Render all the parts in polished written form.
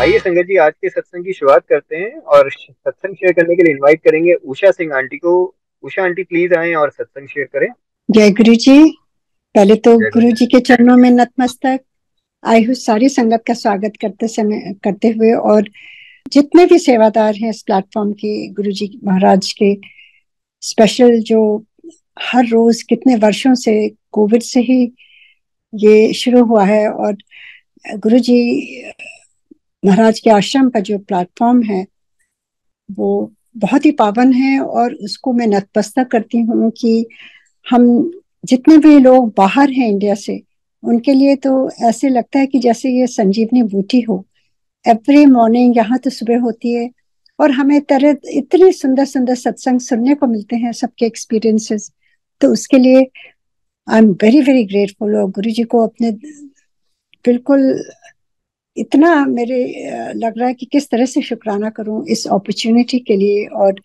आइए संगत जी, आज के सत्संग की शुरुआत करते हैं और सत्संग शेयर करने के लिए इनवाइट करेंगे उषा सिंह आंटी को। उषा आंटी प्लीज आएं और सत्संग शेयर करें। जय गुरु जी। पहले तो जय गुरु गुरु जी। जी के चरणों में नतमस्तक। आई हुई सारी संगत का स्वागत करते हुए, और जितने भी सेवादार हैं इस प्लेटफॉर्म के, गुरु जी महाराज के स्पेशल, जो हर रोज कितने वर्षों से, कोविड से ही ये शुरू हुआ है, और गुरु जी महाराज के आश्रम का जो प्लेटफॉर्म है वो बहुत ही पावन है, और उसको मैं नतमस्तक करती हूँ कि हम जितने भी लोग बाहर हैं इंडिया से, उनके लिए तो ऐसे लगता है कि जैसे ये संजीवनी बूटी हो। एवरी मॉर्निंग यहाँ तो सुबह होती है, और हमें तरह इतने सुंदर सुंदर सत्संग सुनने को मिलते हैं, सबके एक्सपीरियंसेस। तो उसके लिए I am very very grateful, और गुरु जी को अपने बिल्कुल इतना मेरे लग रहा है कि किस तरह से शुक्राना करूं इस अपॉर्चुनिटी के लिए। और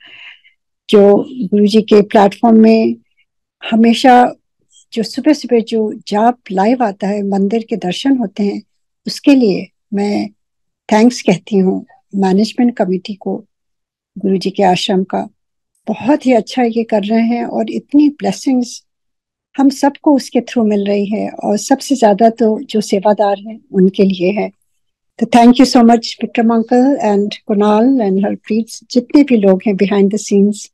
जो गुरु जी के प्लेटफॉर्म में हमेशा जो सुबह सुबह जो जाप लाइव आता है, मंदिर के दर्शन होते हैं, उसके लिए मैं थैंक्स कहती हूँ मैनेजमेंट कमेटी को, गुरु जी के आश्रम का। बहुत ही अच्छा ये कर रहे हैं, और इतनी ब्लेसिंग्स हम सबको उसके थ्रू मिल रही है, और सबसे ज्यादा तो जो सेवादार हैं उनके लिए है। तो thank you so much Vikram uncle and Kunal and Harpreet, जितने भी लोग हैं बिहाइंड द सीन्स।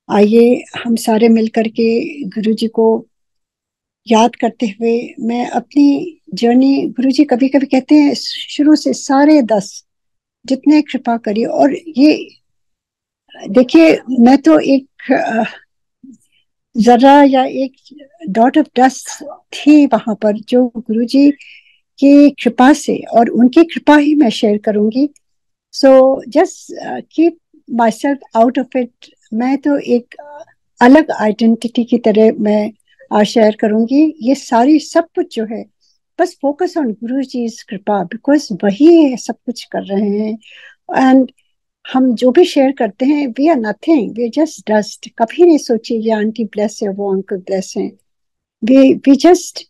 आइए हम सारे मिलकर के गुरु जी को याद करते हुए मैं अपनी जर्नी, गुरु जी कभी कभी कहते हैं शुरू से सारे 10 जितने कृपा करिए। और ये देखिए, मैं तो एक जरा या एक डॉट ऑफ डस्ट थी वहां पर, जो गुरु जी की कृपा से, और उनकी कृपा ही मैं शेयर करूंगी। So just keep my self out of it. मैं तो एक अलग आइडेंटिटी की तरह मैं शेयर करूंगी ये सारी सब कुछ जो है। बस फोकस ऑन गुरु जी कृपा, बिकॉज वही सब कुछ कर रहे हैं। एंड हम जो भी शेयर करते हैं, we are nothing, we are just dust. कभी नहीं सोचिए ये आंटी ब्लेस है, वो अंकल ब्लेस है। वी जस्ट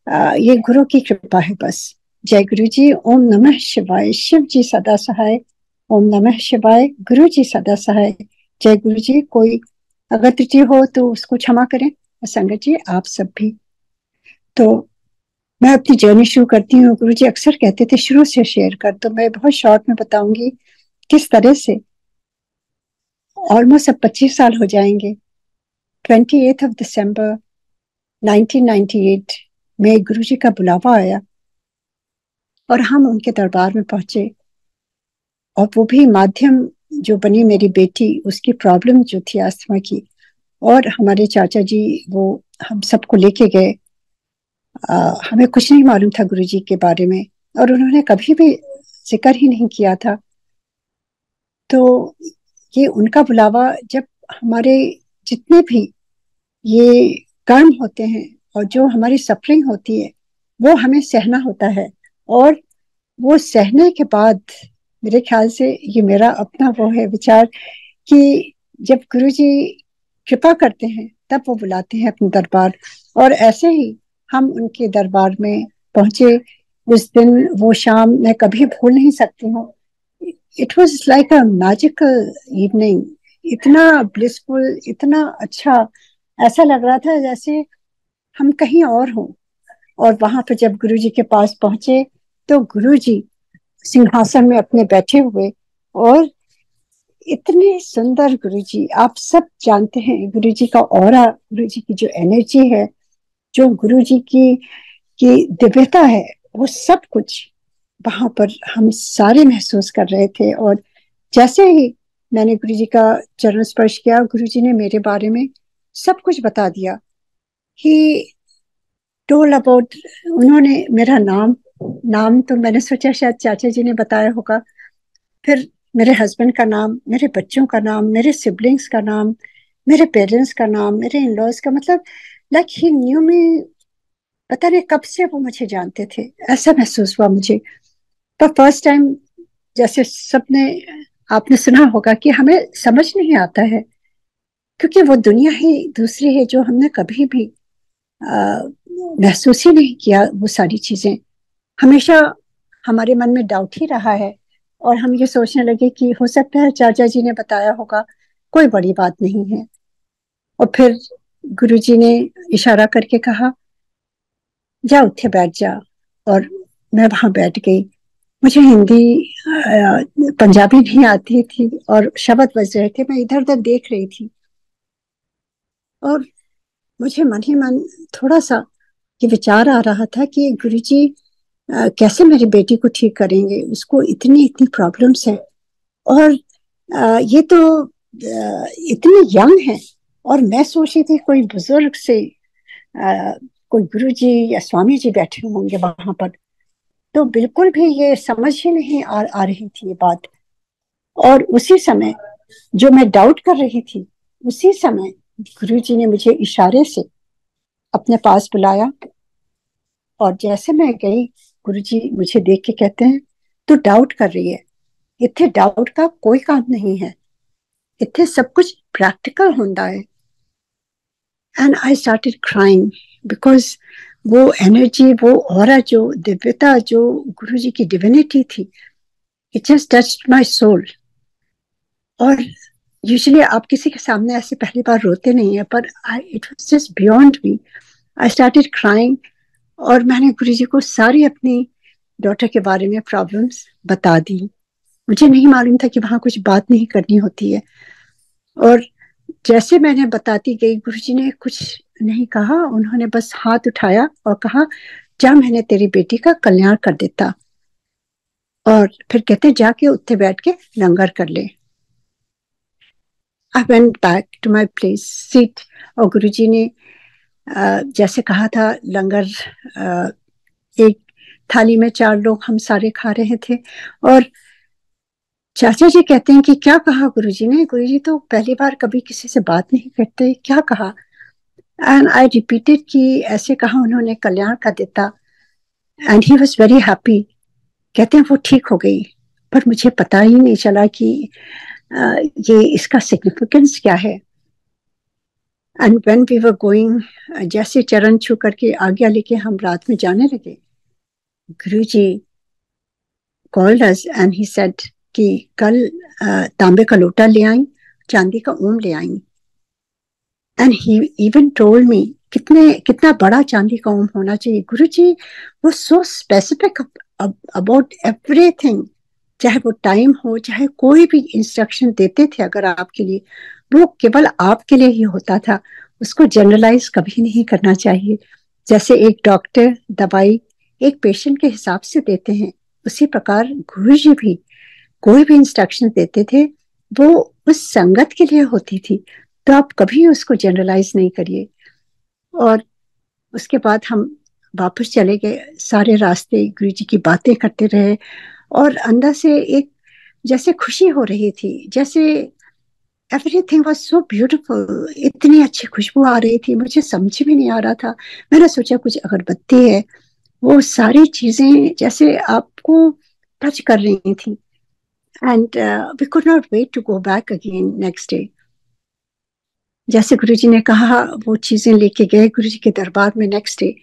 ये गुरु की कृपा है बस। जय गुरु जी। ओम नमः शिवाय। शिव जी सदा सहाय। ओम नमः शिवाय। गुरु जी सदा सहाय। जय गुरु जी। कोई अगर त्रुटि हो तो उसको क्षमा करें, संगत जी आप सब भी। तो मैं अपनी जर्नी शुरू करती हूँ। गुरु जी अक्सर कहते थे शुरू से शेयर कर, तो मैं बहुत शॉर्ट में बताऊंगी किस तरह से। ऑलमोस्ट अब 25 साल हो जाएंगे। 28 दिसंबर 1998 में गुरु जी का बुलावा आया, और हम उनके दरबार में पहुंचे। और वो भी माध्यम जो बनी मेरी बेटी, उसकी प्रॉब्लम जो थी अस्थमा की, और हमारे चाचा जी वो हम सबको लेके गए। हमें कुछ नहीं मालूम था गुरु जी के बारे में, और उन्होंने कभी भी जिक्र ही नहीं किया था। तो ये उनका बुलावा, जब हमारे जितने भी ये कर्म होते हैं और जो हमारी सफरिंग होती है, वो हमें सहना होता है। और वो सहने के बाद मेरे ख्याल से, ये मेरा अपना वो है विचार, कि जब गुरु जी कृपा करते हैं तब वो बुलाते हैं अपने दरबार। और ऐसे ही हम उनके दरबार में पहुंचे। उस दिन वो शाम मैं कभी भूल नहीं सकती हूँ। It was like a magical evening. इतना ब्लिसफुल, इतना अच्छा, ऐसा लग रहा था जैसे हम कहीं और हों। और वहां पर जब गुरु जी के पास पहुंचे, तो गुरु जी सिंहासन में अपने बैठे हुए, और इतने सुंदर गुरु जी। आप सब जानते हैं गुरु जी का ऑरा, गुरु जी की जो एनर्जी है, जो गुरु जी की दिव्यता है, वो सब कुछ वहां पर हम सारे महसूस कर रहे थे। और जैसे ही मैंने गुरु जी का चरण स्पर्श किया, गुरु जी ने मेरे बारे में सब कुछ बता दिया। ही टोल अबाउट, उन्होंने मेरा नाम नाम तो मैंने सोचा शायद चाचा जी ने बताया होगा। फिर मेरे हस्बैंड का नाम, मेरे बच्चों का नाम, मेरे सिबलिंग्स का नाम, मेरे पेरेंट्स का नाम, मेरे इन लॉज का, मतलब लाइक ही न्यू मी। पता नहीं कब से वो मुझे जानते थे, ऐसा महसूस हुआ मुझे। पर फर्स्ट टाइम, जैसे सबने आपने सुना होगा कि हमें समझ नहीं आता है, क्योंकि वो दुनिया ही दूसरी है जो हमने कभी भी महसूस ही नहीं किया वो सारी चीजें। हमेशा हमारे मन में डाउट ही रहा है, और हम ये सोचने लगे कि हो सकता है चाचा जी ने बताया होगा, कोई बड़ी बात नहीं है। और फिर गुरुजी ने इशारा करके कहा, जा उठे बैठ जा। और मैं वहां बैठ गई। मुझे हिंदी पंजाबी नहीं आती थी और शब्द बज रहे थे, मैं इधर उधर देख रही थी, और मुझे मन ही मन थोड़ा सा ये विचार आ रहा था कि गुरुजी कैसे मेरी बेटी को ठीक करेंगे, उसको इतनी इतनी प्रॉब्लम्स है, और ये तो इतनी यंग है। और मैं सोची थी कोई बुजुर्ग से कोई गुरुजी या स्वामी जी बैठे होंगे वहां पर। तो बिल्कुल भी ये समझ ही नहीं आ रही थी ये बात। और उसी समय जो मैं डाउट कर रही थी, उसी समय गुरुजी ने मुझे इशारे से अपने पास बुलाया। और जैसे मैं गई, गुरुजी मुझे देख के कहते हैं, तू डाउट कर रही है, इतने डाउट का कोई काम नहीं है, इतने सब कुछ प्रैक्टिकल होता है। And I started crying, because वो एनर्जी, वो ऑरा, जो दिव्यता, जो गुरुजी की डिविनिटी थी, it just touched my soul. और यूजुअली आप किसी के सामने ऐसे पहली बार रोते नहीं है, पर it was just beyond me. I started crying, और मैंने गुरुजी को सारी अपनी डॉटर के बारे में प्रॉब्लम्स बता दी। मुझे नहीं मालूम था कि वहां कुछ बात नहीं करनी होती है। और जैसे मैंने बताती गई, गुरुजी ने कुछ नहीं कहा, उन्होंने बस हाथ उठाया और कहा, जा, मैंने तेरी बेटी का कल्याण कर देता। और फिर कहते, जाके उत्ते बैठ के लंगर कर ले। I went back to my place seat. और गुरुजी ने जैसे कहा था, लंगर एक थाली में 4 लोग हम सारे खा रहे थे। और चाचा जी कहते हैं कि क्या कहा गुरुजी ने? गुरुजी तो पहली बार कभी किसी से बात नहीं करते, क्या कहा? एंड आई रिपीटेड कि ऐसे कहा उन्होंने, कल्याण का देता। And he was very happy. कहते हैं वो ठीक हो गई, पर मुझे पता ही नहीं चला कि ये इसका सिग्निफिकेंस क्या है। And when we were going, जैसे चरण छू करके आज्ञा लेके हम रात में जाने लगे, Guruji called us and he said कि कल तांबे का लोटा ले आई, चांदी का ओम ले आई। And he even told me कितना बड़ा चांदी का ओम होना चाहिए। गुरुजी वो सो स्पेसिफिक अबाउट एवरीथिंग। चाहे वो टाइम हो, चाहे कोई भी इंस्ट्रक्शन देते थे अगर आपके लिए, वो केवल आपके लिए ही होता था। उसको जनरलाइज कभी नहीं करना चाहिए। जैसे एक डॉक्टर दवाई एक पेशेंट के हिसाब से देते हैं, उसी प्रकार गुरुजी भी कोई भी इंस्ट्रक्शन देते थे, वो उस संगत के लिए होती थी। तो आप कभी उसको जनरलाइज नहीं करिए। और उसके बाद हम वापस चले गए। सारे रास्ते गुरुजी की बातें करते रहे, और अंदर से एक जैसे खुशी हो रही थी, जैसे एवरीथिंग वाज सो ब्यूटीफुल। इतनी अच्छी खुशबू आ रही थी, मुझे समझ में नहीं आ रहा था। मैंने सोचा कुछ अगरबत्ती है, वो सारी चीजें जैसे आपको टच कर रही थी। And we could not wait to go back again next day. जैसे गुरुजी ने कहा, वो चीजें लेके गए गुरुजी के दरबार में नेक्स्ट डे।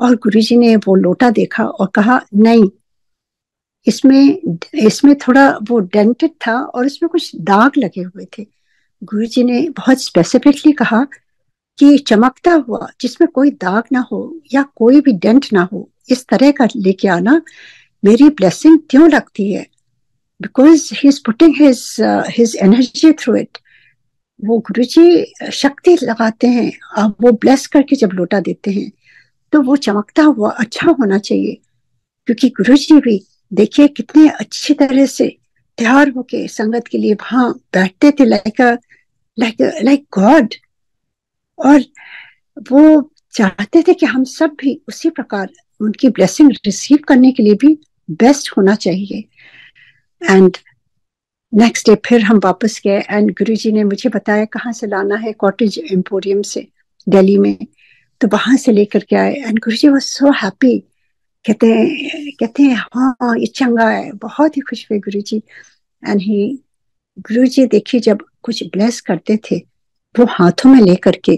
और गुरुजी ने वो लोटा देखा और कहा, नहीं, इसमें इसमें थोड़ा वो डेंटेड था और इसमें कुछ दाग लगे हुए थे। गुरुजी ने बहुत स्पेसिफिकली कहा कि चमकता हुआ, जिसमें कोई दाग ना हो या कोई भी डेंट ना हो, इस तरह का लेके आना, मेरी ब्लेसिंग क्यों लगती है? Because he is putting his energy through it. वो गुरुजी शक्ति लगाते हैं, अब वो ब्लेस करके जब लौटा देते हैं, तो वो चमकता हुआ अच्छा होना चाहिए। क्योंकि गुरुजी भी देखिए कितने अच्छी तरह से तैयार होके संगत के लिए वहां बैठते थे, लाइक गॉड। और वो चाहते थे कि हम सब भी उसी प्रकार उनकी ब्लेसिंग रिसीव करने के लिए भी बेस्ट होना चाहिए। एंड नेक्स्ट डे फिर हम वापस गए, एंड गुरुजी ने मुझे बताया कहाँ से लाना है, कॉटेज एम्पोरियम से, दिल्ली में। तो वहां से लेकर के आए, and Guruji was so happy. कहते हैं हाँ, ये चंगा है। बहुत ही खुश हुए गुरुजी। एंड ही गुरुजी देखिए, जब कुछ ब्लेस करते थे, वो हाथों में लेकर के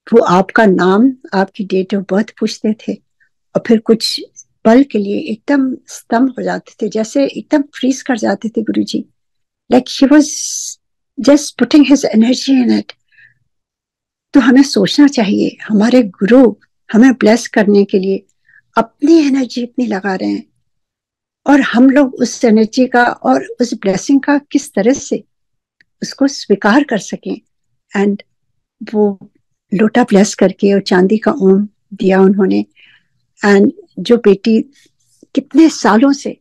वो आपका नाम, आपकी डेट ऑफ बर्थ पूछते थे, और फिर कुछ पल के लिए एकदम स्तंभ हो जाते थे, जैसे एकदम फ्रीज कर जाते थे Guruji. Like he was just putting his energy in it. तो हमें सोचना चाहिए, हमारे गुरु हमें ब्लेस करने के लिए अपनी एनर्जी इतनी लगा रहे हैं, और हम लोग उस एनर्जी का और उस ब्लेसिंग का किस तरह से उसको स्वीकार कर सकें। एंड वो लोटा ब्लेस करके और चांदी का ओम दिया उन्होंने। एंड जो बेटी कितने सालों से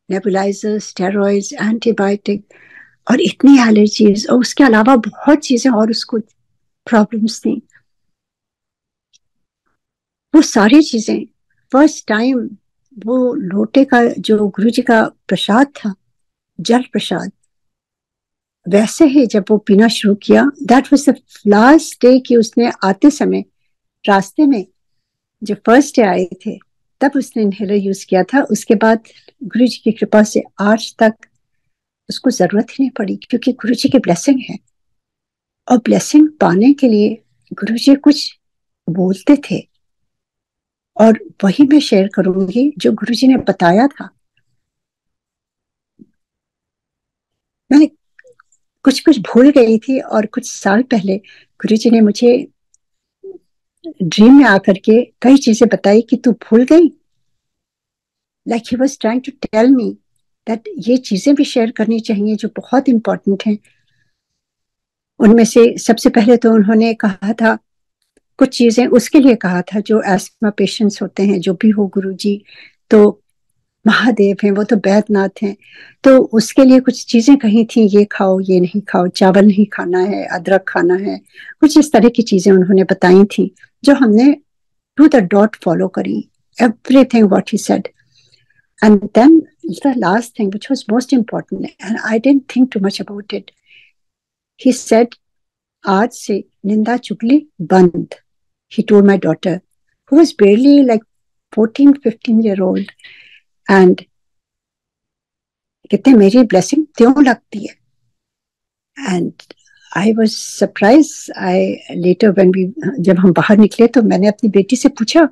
नेबुलाइजर, स्टेरॉइड्स, एंटीबायोटिक और इतनी एलर्जीज और उसके अलावा बहुत चीजें और उसको प्रॉब्लम्स थी, वो सारी चीजें फर्स्ट टाइम वो लोटे का जो गुरु जी का प्रसाद था, जल प्रसाद, वैसे ही जब वो पीना शुरू किया, that was the last day कि उसने आते समय रास्ते में जो फर्स्ट डे आए थे तब उसने इनहेलर यूज किया था। उसके बाद गुरु जी की कृपा से आज तक उसको जरूरत ही नहीं पड़ी, क्योंकि गुरु जी की ब्लेसिंग है। और ब्लेसिंग पाने के लिए गुरु जी कुछ बोलते थे, और वही मैं शेयर करूंगी जो गुरु जी ने बताया था। मैं कुछ कुछ भूल गई थी, और कुछ साल पहले गुरु जी ने मुझे ड्रीम में आकर के कई चीजें बताई कि तू भूल गई। Like he was trying to tell me that ये चीजें भी शेयर करनी चाहिए जो बहुत इंपॉर्टेंट हैं। उनमें से सबसे पहले तो उन्होंने कहा था, कुछ चीजें उसके लिए कहा था जो एस्मा पेशेंट्स होते हैं, जो भी हो गुरुजी तो महादेव हैं, वो तो बैद्यनाथ हैं, तो उसके लिए कुछ चीजें कही थी, ये खाओ, ये नहीं खाओ, चावल नहीं खाना है, अदरक खाना है, कुछ इस तरह की चीजें उन्होंने बताई थी, जो हमने टू द डॉट फॉलो करी, everything what he said. And then the last thing, which was most important, and I didn't think too much about it, he said, आज से निंदा चुगली बंद। He told my daughter, who was barely like 14, 15 year old, and कहते मेरी blessing त्यों लगती है। And I was surprise. I later when we जब हम बाहर निकले तो मैंने अपनी बेटी से पूछा,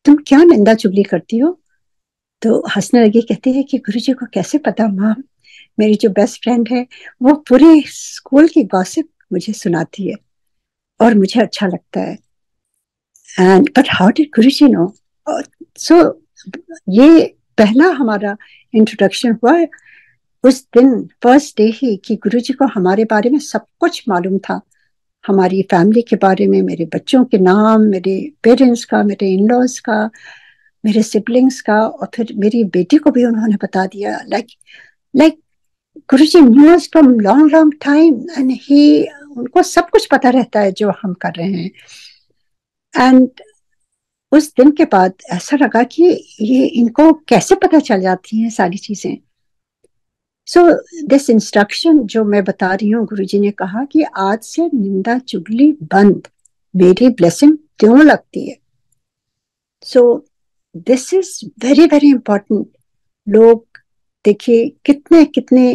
तुम क्या निंदा चुगली करती हो? तो हंसने लगी, कहती है कि गुरुजी को कैसे पता माँ, मेरी जो बेस्ट फ्रेंड है वो पूरे स्कूल की गॉसिप मुझे सुनाती है और मुझे अच्छा लगता है। And but how did Guruji know? So ये पहला हमारा इंट्रोडक्शन हुआ उस दिन, फर्स्ट डे ही, कि गुरुजी को हमारे बारे में सब कुछ मालूम था, हमारी फैमिली के बारे में, मेरे बच्चों के नाम, मेरे पेरेंट्स का, मेरे इन लॉज का, मेरे सिबलिंग्स का, और फिर मेरी बेटी को भी उन्होंने बता दिया। Like Guruji new us from long long time, and he, उनको सब कुछ पता रहता है जो हम कर रहे हैं। एंड उस दिन के बाद ऐसा लगा कि ये इनको कैसे पता चल जाती हैं सारी चीजें। सो दिस इंस्ट्रक्शन जो मैं बता रही हूँ, गुरुजी ने कहा कि आज से निंदा चुगली बंद, मेरी ब्लेसिंग त्यों लगती है। So this is very very important. लोग देखिए कितने कितने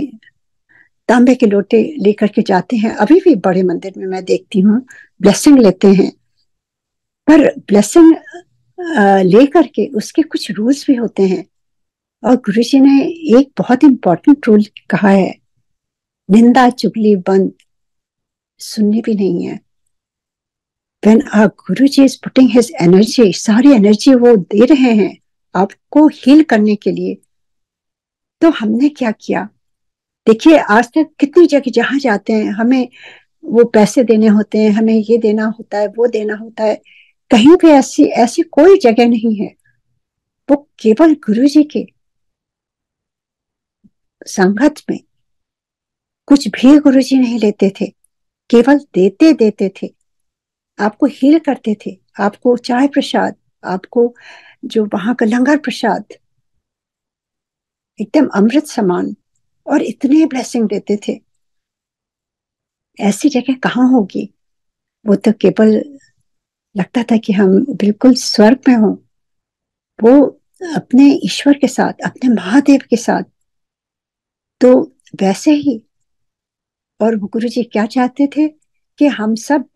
तांबे के लोटे लेकर के जाते हैं, अभी भी बड़े मंदिर में मैं देखती हूँ ब्लेसिंग लेते हैं, पर ब्लेसिंग लेकर के उसके कुछ रूल्स भी होते हैं। और गुरुजी ने एक बहुत इंपॉर्टेंट रूल कहा है, निंदा चुगली बंद, सुननी भी नहीं है। When our Guruji is putting his energy, सारी एनर्जी वो दे रहे हैं आपको हील करने के लिए, तो हमने क्या किया? देखिए आज तक कितनी जगह जहां जाते हैं हमें वो पैसे देने होते हैं, हमें ये देना होता है, वो देना होता है, कहीं भी ऐसी ऐसी कोई जगह नहीं है। वो केवल गुरुजी के संगत में कुछ भी गुरुजी नहीं लेते थे, केवल देते देते थे, आपको हील करते थे, आपको चाय प्रसाद, आपको जो वहां का लंगर प्रसाद एकदम अमृत समान, और इतने ब्लेसिंग देते थे। ऐसी जगह कहाँ होगी? वो तो केवल लगता था कि हम बिल्कुल स्वर्ग में हों, वो अपने ईश्वर के साथ, अपने महादेव के साथ। तो वैसे ही, और गुरु जी क्या चाहते थे कि हम सब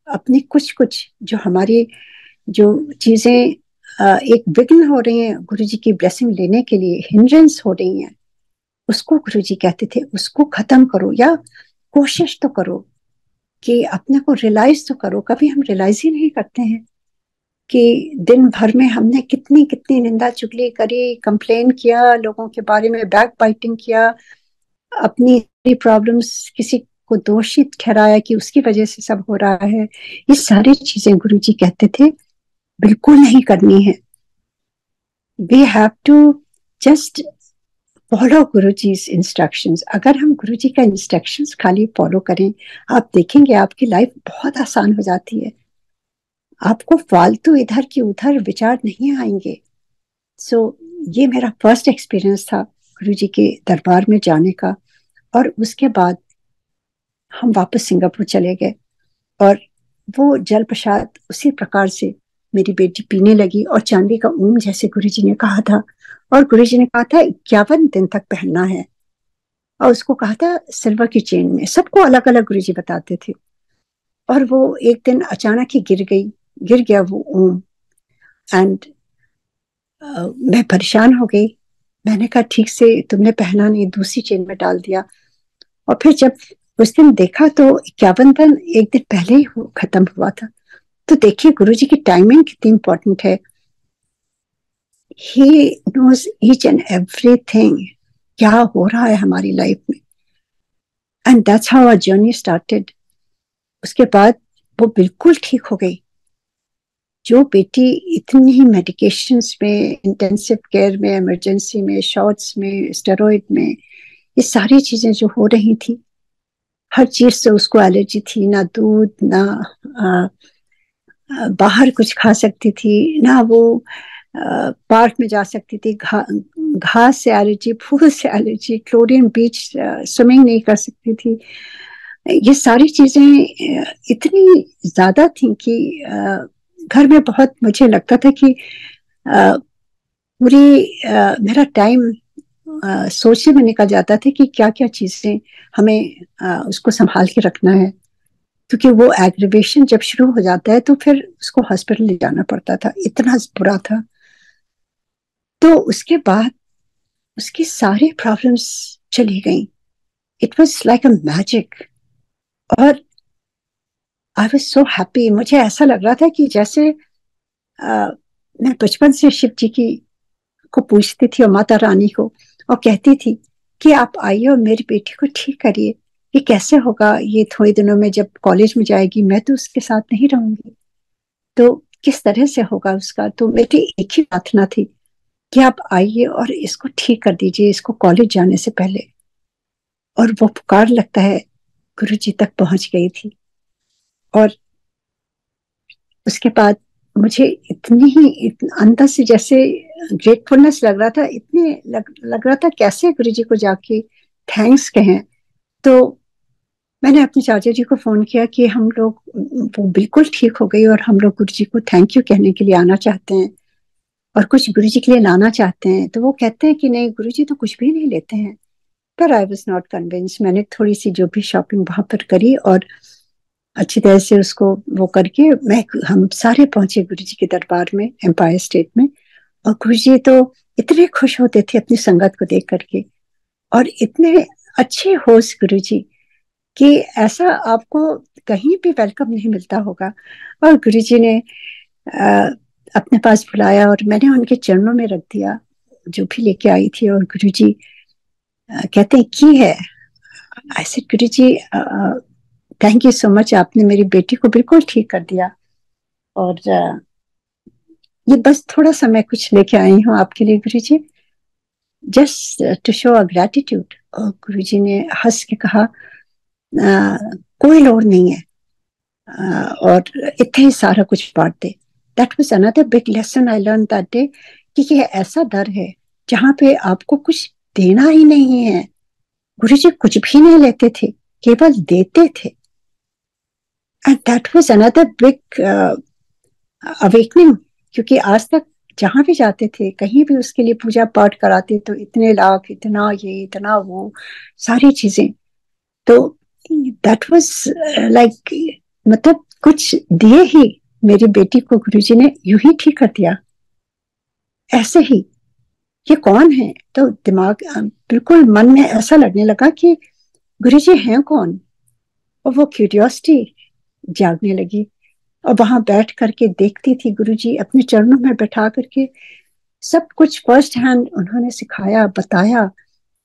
अपनी कुछ कुछ जो हमारी जो चीजें एक विघ्न हो रही है गुरु जी की ब्लेसिंग लेने के लिए, हिंड्रेंस हो रही है, उसको गुरु जी कहते थे उसको खत्म करो, या कोशिश तो करो कि अपने को रियलाइज तो करो। कभी हम रियलाइज ही नहीं करते हैं कि दिन भर में हमने कितनी कितनी निंदा चुगली करी, कंप्लेन किया, लोगों के बारे में बैक बाइटिंग किया, अपनी प्रॉब्लम्स किसी को दोषित ठहराया कि उसकी वजह से सब हो रहा है। ये सारी चीजें गुरु जी कहते थे बिल्कुल नहीं करनी है। We have to just follow guru ji instructions. अगर हम गुरु जी का इंस्ट्रक्शंस खाली फॉलो करें, आप देखेंगे आपकी लाइफ बहुत आसान हो जाती है। आपको फालतू इधर की उधर विचार नहीं आएंगे। सो ये मेरा फर्स्ट एक्सपीरियंस था गुरु जी के दरबार में जाने का। और उसके बाद हम वापस सिंगापुर चले गए और वो जल प्रसाद उसी प्रकार से मेरी बेटी पीने लगी और चांदी का ऊन जैसे गुरुजी ने कहा था। और गुरुजी ने कहा था 51 दिन तक पहनना है, और उसको कहा था सिल्वर की चेन में। सबको अलग अलग गुरुजी बताते थे। और वो एक दिन अचानक ही गिर गया वो ऊन। एंड मैं परेशान हो गई। मैंने कहा ठीक से तुमने पहना नहीं, दूसरी चेन में डाल दिया। और फिर जब उस दिन देखा तो 51 दिन एक दिन पहले ही खत्म हुआ था। तो देखिए गुरुजी की टाइमिंग कितनी इंपॉर्टेंट है। He knows each and everything, क्या हो रहा है हमारी लाइफ में। And that's how our journey started. उसके बाद वो बिल्कुल ठीक हो गई। जो बेटी इतनी ही मेडिकेशंस में, इंटेंसिव केयर में, इमरजेंसी में, शॉट्स में, स्टेरॉइड में, ये सारी चीजें जो हो रही थी, हर चीज से उसको एलर्जी थी। ना दूध, ना बाहर कुछ खा सकती थी, ना वो पार्क में जा सकती थी। घास से एलर्जी, फूल से एलर्जी, क्लोरीन बीच स्विमिंग नहीं कर सकती थी। ये सारी चीजें इतनी ज्यादा थी कि घर में बहुत मुझे लगता था कि पूरी मेरा टाइम सोचने में निकल जाता था कि क्या क्या चीजें हमें उसको संभाल के रखना है। क्योंकि वो एग्रीवेशन जब शुरू हो जाता है तो फिर उसको हॉस्पिटल ले जाना पड़ता था, इतना बुरा था। तो उसके बाद उसकी सारी प्रॉब्लम्स चली गई। It was like a magic. और आई वाज सो हैप्पी। मुझे ऐसा लग रहा था कि जैसे मैं बचपन से शिव जी की को पूछती थी और माता रानी को, और कहती थी कि आप आइए और मेरी बेटी को ठीक करिए। ये कैसे होगा, ये थोड़े दिनों में जब कॉलेज में जाएगी मैं तो उसके साथ नहीं रहूंगी, तो किस तरह से होगा उसका। तो मेरी एक ही प्रार्थना थी कि आप आइए और इसको ठीक कर दीजिए, इसको कॉलेज जाने से पहले। और वो पुकार लगता है गुरु जी तक पहुंच गई थी। और उसके बाद मुझे इतनी ही अंदर से जैसे ग्रेटफुलनेस लग रहा था, लग रहा था कैसे गुरु जी को जाके थैंक्स कहें। तो मैंने अपने चाचा जी को फोन किया कि हम लोग, वो बिल्कुल ठीक हो गई और हम लोग गुरु जी को थैंक यू कहने के लिए आना चाहते हैं और कुछ गुरु जी के लिए लाना चाहते हैं। तो वो कहते हैं कि नहीं, गुरु जी तो कुछ भी नहीं लेते हैं। पर आई वॉज नॉट कन्विंस। मैंने थोड़ी सी जो भी शॉपिंग वहां पर करी और अच्छी तरह से उसको वो करके हम सारे पहुंचे गुरु जी के दरबार में, एम्पायर स्टेट में। और गुरु जी तो इतने खुश होते थे अपनी संगत को देख करके, और इतने अच्छे होस्ट गुरु जी कि ऐसा आपको कहीं भी वेलकम नहीं मिलता होगा। और गुरु जी ने अपने पास बुलाया और मैंने उनके चरणों में रख दिया जो भी लेके आई थी। और गुरु जी कहते हैं की है। I said Guru ji thank you so much, आपने मेरी बेटी को बिल्कुल ठीक कर दिया। और ये बस थोड़ा सा मैं कुछ लेके आई हूँ आपके लिए Guru ji, just to show a gratitude. और गुरु जी ने हंस के कहा कोई लोड नहीं है, और इतने ही सारा कुछ बांट दे। That was another big lesson I learn that day कि ये ऐसा दर है जहाँ पे आपको कुछ देना ही नहीं है। गुरु जी कुछ भी नहीं लेते थे, केवल देते थे। And that was another big awakening. क्योंकि आज तक जहां भी जाते थे, कहीं भी उसके लिए पूजा पाठ कराते तो इतने लाख, इतना ये, इतना वो, सारी चीजें। तो दैट वाज लाइक, मतलब कुछ दिए ही मेरी बेटी को गुरुजी ने यूं ही ठीक कर दिया। ऐसे ही ये कौन है, तो दिमाग बिल्कुल मन में ऐसा लगने लगा कि गुरुजी हैं कौन। और वो क्यूरियोसिटी जागने लगी, और वहां बैठ करके देखती थी गुरुजी अपने चरणों में बैठा करके सब कुछ फर्स्ट हैंड उन्होंने सिखाया, बताया।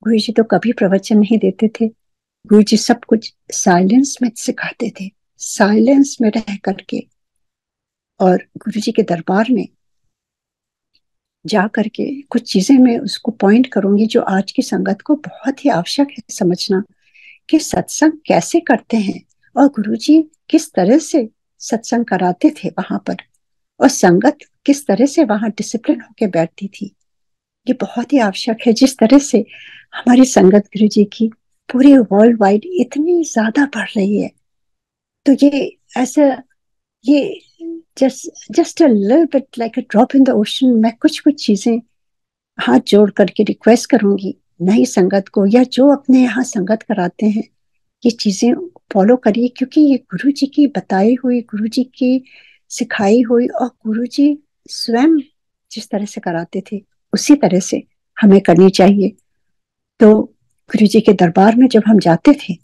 गुरुजी तो कभी प्रवचन नहीं देते थे, गुरुजी सब कुछ साइलेंस में सिखाते थे, साइलेंस में रह करके। और गुरुजी के दरबार में जा करके कुछ चीजें मैं उसको पॉइंट करूंगी जो आज की संगत को बहुत ही आवश्यक है समझना, कि सत्संग कैसे करते हैं और गुरुजी किस तरह से सत्संग कराते थे वहां पर, और संगत किस तरह से वहां डिसिप्लिन होके बैठती थी। ये बहुत ही आवश्यक है। जिस तरह से हमारी संगत गुरुजी की पूरे वर्ल्ड वाइड इतनी ज्यादा बढ़ रही है, तो ये ऐसा, ये just a little bit like a drop in the ocean. मैं कुछ कुछ चीजें हाथ जोड़ करके रिक्वेस्ट करूंगी नई संगत को, या जो अपने यहाँ संगत कराते हैं, ये चीजें फॉलो करिए, क्योंकि ये गुरु जी की बताई हुई, गुरु जी की सिखाई हुई, और गुरु जी स्वयं जिस तरह से कराते थे उसी तरह से हमें करनी चाहिए। तो गुरु जी के दरबार में जब हम जाते थे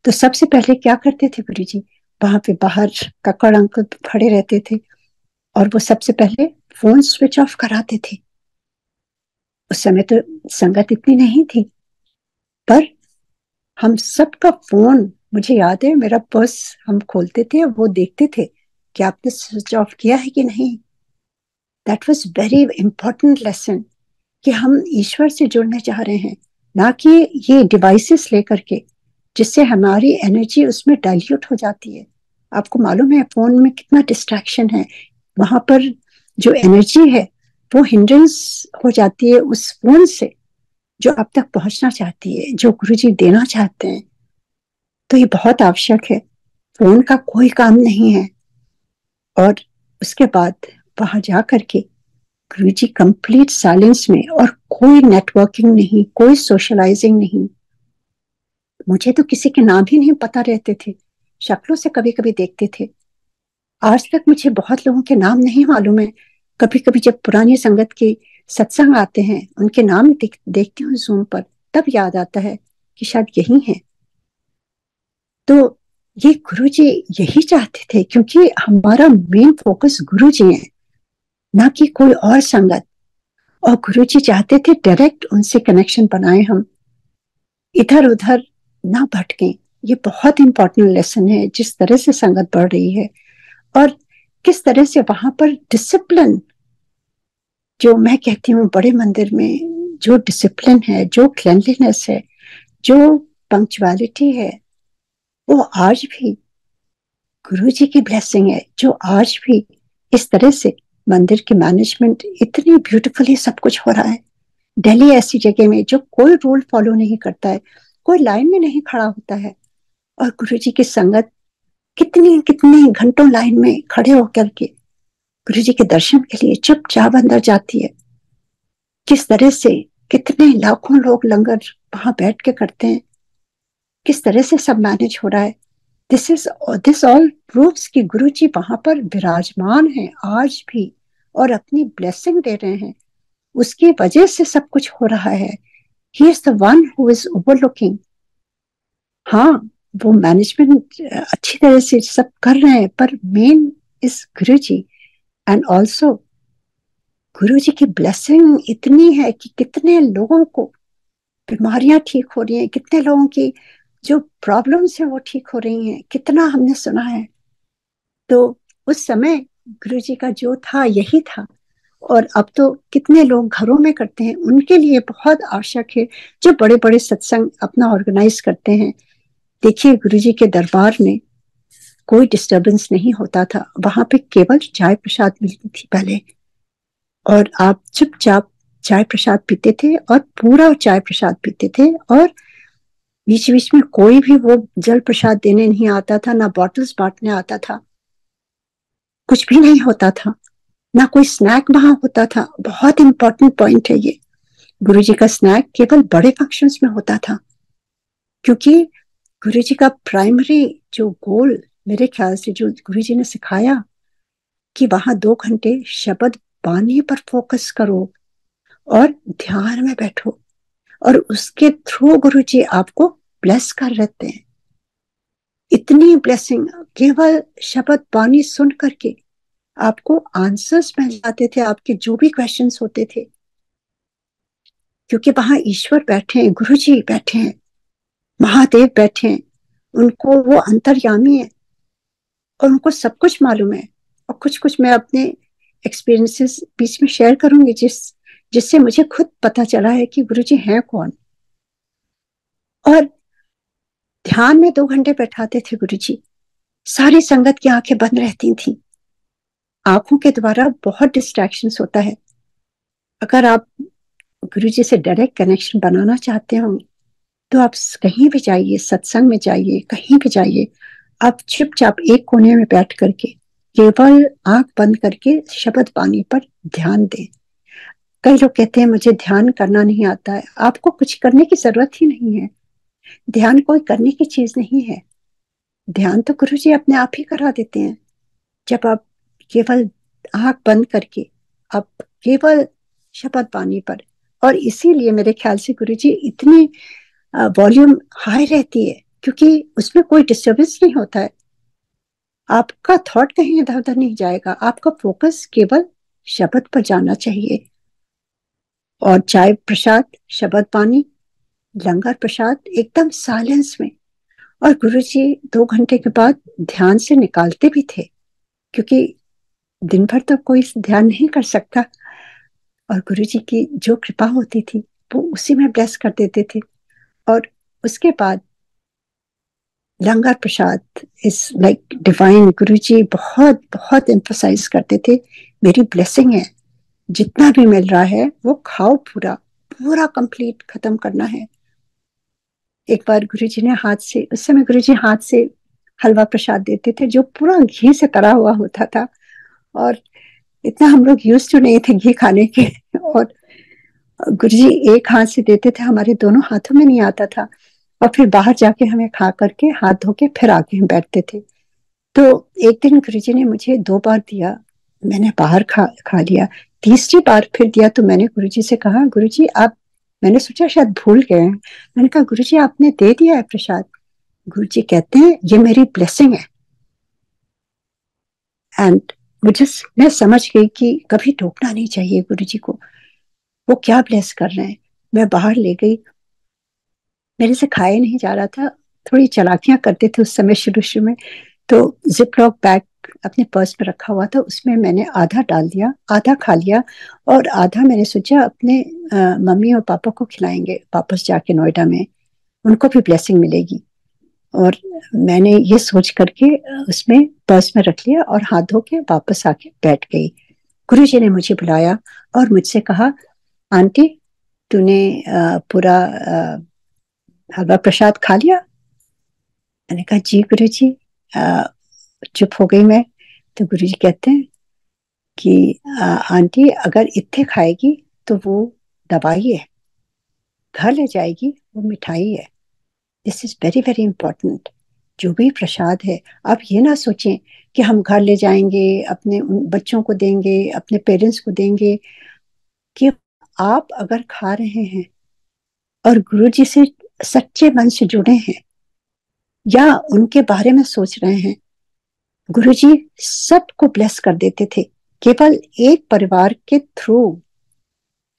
तो सबसे पहले क्या करते थे गुरु जी, वहां पे बाहर कक्कड़ अंकल खड़े रहते थे, और वो सबसे पहले फोन स्विच ऑफ कराते थे। उस समय तो संगत इतनी नहीं थी, पर हम सबका फोन, मुझे याद है मेरा पर्स हम खोलते थे, वो देखते थे कि आपने स्विच ऑफ किया है कि नहीं। That was very important lesson, कि हम ईश्वर से जुड़ने चाह रहे हैं, ना कि ये डिवाइसेस लेकर के, जिससे हमारी एनर्जी उसमें डाइल्यूट हो जाती है। आपको मालूम है फोन में कितना डिस्ट्रैक्शन है, वहां पर जो एनर्जी है वो हिंड्रेंस हो जाती है उस फोन से, जो आप तक पहुंचना चाहती है, जो गुरुजी देना चाहते हैं। तो ये बहुत आवश्यक है, फोन का कोई काम नहीं है। और उसके बाद वहां जा करके गुरुजी कंप्लीट साइलेंस में, और कोई नेटवर्किंग नहीं, कोई सोशलाइजिंग नहीं। मुझे तो किसी के नाम ही नहीं पता रहते थे, शक्लों से कभी कभी देखते थे। आज तक मुझे बहुत लोगों के नाम नहीं मालूम है। कभी कभी जब पुरानी संगत के सत्संग आते हैं, उनके नाम देखती हूँ जूम पर, तब याद आता है कि शायद यही है। तो ये गुरुजी यही चाहते थे, क्योंकि हमारा मेन फोकस गुरुजी है, ना कि कोई और संगत। और गुरुजी चाहते थे डायरेक्ट उनसे कनेक्शन बनाए हम, इधर उधर ना भटके। ये बहुत इंपॉर्टेंट लेसन है, जिस तरह से संगत बढ़ रही है, और किस तरह से वहां पर डिसिप्लिन, जो मैं कहती हूँ बड़े मंदिर में जो डिसिप्लिन है, जो क्लेanलीनेस है, जो पंक्चुअलिटी है, वो आज भी गुरु जी की ब्लेसिंग है। जो आज भी इस तरह से मंदिर की मैनेजमेंट, इतनी ब्यूटीफुली सब कुछ हो रहा है। दिल्ली ऐसी जगह में जो कोई रूल फॉलो नहीं करता है, कोई लाइन में नहीं खड़ा होता है, और गुरु जी की संगत कितनी कितनी घंटों लाइन में खड़े होकर के गुरु जी के दर्शन के लिए चुपचाप अंदर जाती है। किस तरह से कितने लाखों लोग लंगर वहां बैठ के करते हैं, किस तरह से सब मैनेज हो रहा है। दिस ऑल प्रूव्स कि गुरु जी वहां पर विराजमान हैं आज भी, और अपनी ब्लेसिंग दे रहे हैं। उसकी वजह से सब कुछ हो रहा है। ही is the one who is overlooking. हाँ, वो मैनेजमेंट अच्छी तरह से सब कर रहे हैं, पर main is Guru ji. And also गुरु जी की ब्लेसिंग इतनी है कि कितने लोगों को बीमारियां ठीक हो रही हैं, कितने लोगों की जो प्रॉब्लम्स है वो ठीक हो रही हैं, कितना हमने सुना है। तो उस समय गुरु जी का जो था यही था। और अब तो कितने लोग घरों में करते हैं, उनके लिए बहुत आवश्यक है जो बड़े बड़े सत्संग अपना ऑर्गेनाइज करते हैं। देखिए गुरु जी के दरबार में कोई डिस्टरबेंस नहीं होता था, वहां पे केवल चाय प्रसाद मिलती थी पहले, और आप चुपचाप चाय प्रसाद पीते थे, और पूरा चाय प्रसाद पीते थे। और बीच बीच में कोई भी वो जल प्रसाद देने नहीं आता था, ना बॉटल्स बांटने आता था, कुछ भी नहीं होता था, ना कोई स्नैक वहां होता था। बहुत इंपॉर्टेंट पॉइंट है ये। गुरुजी का स्नैक केवल बड़े फंक्शंस में होता था, क्योंकि गुरुजी का प्राइमरी जो गोल, मेरे ख्याल से जो गुरुजी ने सिखाया, कि वहां 2 घंटे शब्द बानी पर फोकस करो, और ध्यान में बैठो, और उसके थ्रू गुरु जी आपको ब्लेस कर रहते हैं। इतनी ब्लेसिंग, केवल शब्द बानी सुन करके आपको आंसर्स मिल जाते थे, आपके जो भी क्वेश्चंस होते थे, क्योंकि वहां ईश्वर बैठे हैं, गुरु जी बैठे हैं, महादेव बैठे हैं, उनको वो अंतर्यामी है और उनको सब कुछ मालूम है। और कुछ कुछ मैं अपने एक्सपीरियंसेस बीच में शेयर करूंगी, जिससे मुझे खुद पता चला है कि गुरु जी हैं कौन। और ध्यान में 2 घंटे बैठाते थे गुरु जी, सारी संगत की आंखें बंद रहती थी। आंखों के द्वारा बहुत डिस्ट्रैक्शंस होता है। अगर आप गुरु जी से डायरेक्ट कनेक्शन बनाना चाहते हो तो आप कहीं भी जाइए, सत्संग में जाइए, कहीं भी जाइए, आप चुपचाप एक कोने में बैठ करके केवल आंख बंद करके शब्द बानी पर ध्यान दें। कई लोग कहते हैं मुझे ध्यान करना नहीं आता है। आपको कुछ करने की जरूरत ही नहीं है। ध्यान कोई करने की चीज नहीं है। ध्यान तो गुरु जी अपने आप ही करा देते हैं। जब आप केवल आंख बंद करके आप केवल शब्द बानी पर, और इसीलिए मेरे ख्याल से गुरु जी इतनी वॉल्यूम हाई रहती है, क्योंकि उसमें कोई डिस्टर्बेंस नहीं होता है। आपका थॉट कहीं इधर उधर नहीं जाएगा, आपका फोकस केवल शब्द पर जाना चाहिए। और चाय प्रसाद, शब्द पानी, लंगर प्रसाद एकदम साइलेंस में। और गुरुजी 2 घंटे के बाद ध्यान से निकालते भी थे, क्योंकि दिन भर तो कोई ध्यान नहीं कर सकता, और गुरुजी की जो कृपा होती थी वो उसी में ब्लेस कर देते थे। और उसके बाद लंगर प्रसाद इज लाइक डिवाइन। गुरुजी बहुत बहुत एम्फोसाइज करते थे, मेरी ब्लेसिंग है, जितना भी मिल रहा है वो खाओ, पूरा पूरा कंप्लीट खत्म करना है। एक बार गुरुजी ने हाथ से, उस समय गुरुजी हाथ से हलवा प्रसाद देते थे जो पूरा घी से तरा हुआ होता था, और इतना हम लोग यूज टू नहीं थे घी खाने के। और गुरुजी एक हाथ से देते थे, हमारे दोनों हाथों में नहीं आता था, और फिर बाहर जाके हमें खा करके हाथ धो के फिर आके हम बैठते थे। तो एक दिन गुरुजी ने मुझे 2 बार दिया, मैंने बाहर खा लिया। तीसरी बार फिर दिया तो मैंने गुरुजी से कहा, गुरुजी आप, मैंने सोचा शायद भूल गए हैं, मैंने कहा गुरुजी आपने दे दिया है प्रसाद। गुरुजी कहते हैं ये मेरी ब्लेसिंग है। एंड मुझे, मैं समझ गई कि कभी टोकना नहीं चाहिए गुरुजी को, वो क्या ब्लेस कर रहे हैं। मैं बाहर ले गई, मेरे से खाया नहीं जा रहा था, थोड़ी चालाकियां करते थे उस समय शुरू शुरू में, तो जिप लॉक बैग अपने पर्स में रखा हुआ था, उसमें मैंने आधा डाल दिया, आधा खा लिया, और आधा मैंने सोचा अपने मम्मी और पापा को खिलाएंगे वापस जाके नोएडा में, उनको भी ब्लेसिंग मिलेगी। और मैंने ये सोच करके उसमें पर्स में रख लिया और हाथ धो के वापस आके बैठ गई। गुरु जी ने मुझे बुलाया और मुझसे कहा, आंटी तूने पूरा हलवा प्रसाद खा लिया? मैंने कहा जी गुरु जी। चुप हो गई मैं। तो गुरु जी कहते हैं कि आंटी अगर इतने खाएगी तो वो दवाई है, घर ले जाएगी वो मिठाई है। This is very very important. जो भी प्रसाद है, आप ये ना सोचें कि हम घर ले जाएंगे, अपने बच्चों को देंगे, अपने पेरेंट्स को देंगे। कि आप अगर खा रहे हैं और गुरु जी से सच्चे मन से जुड़े हैं या उनके बारे में सोच रहे हैं, गुरुजी सबको ब्लेस कर देते थे। केवल एक परिवार के थ्रू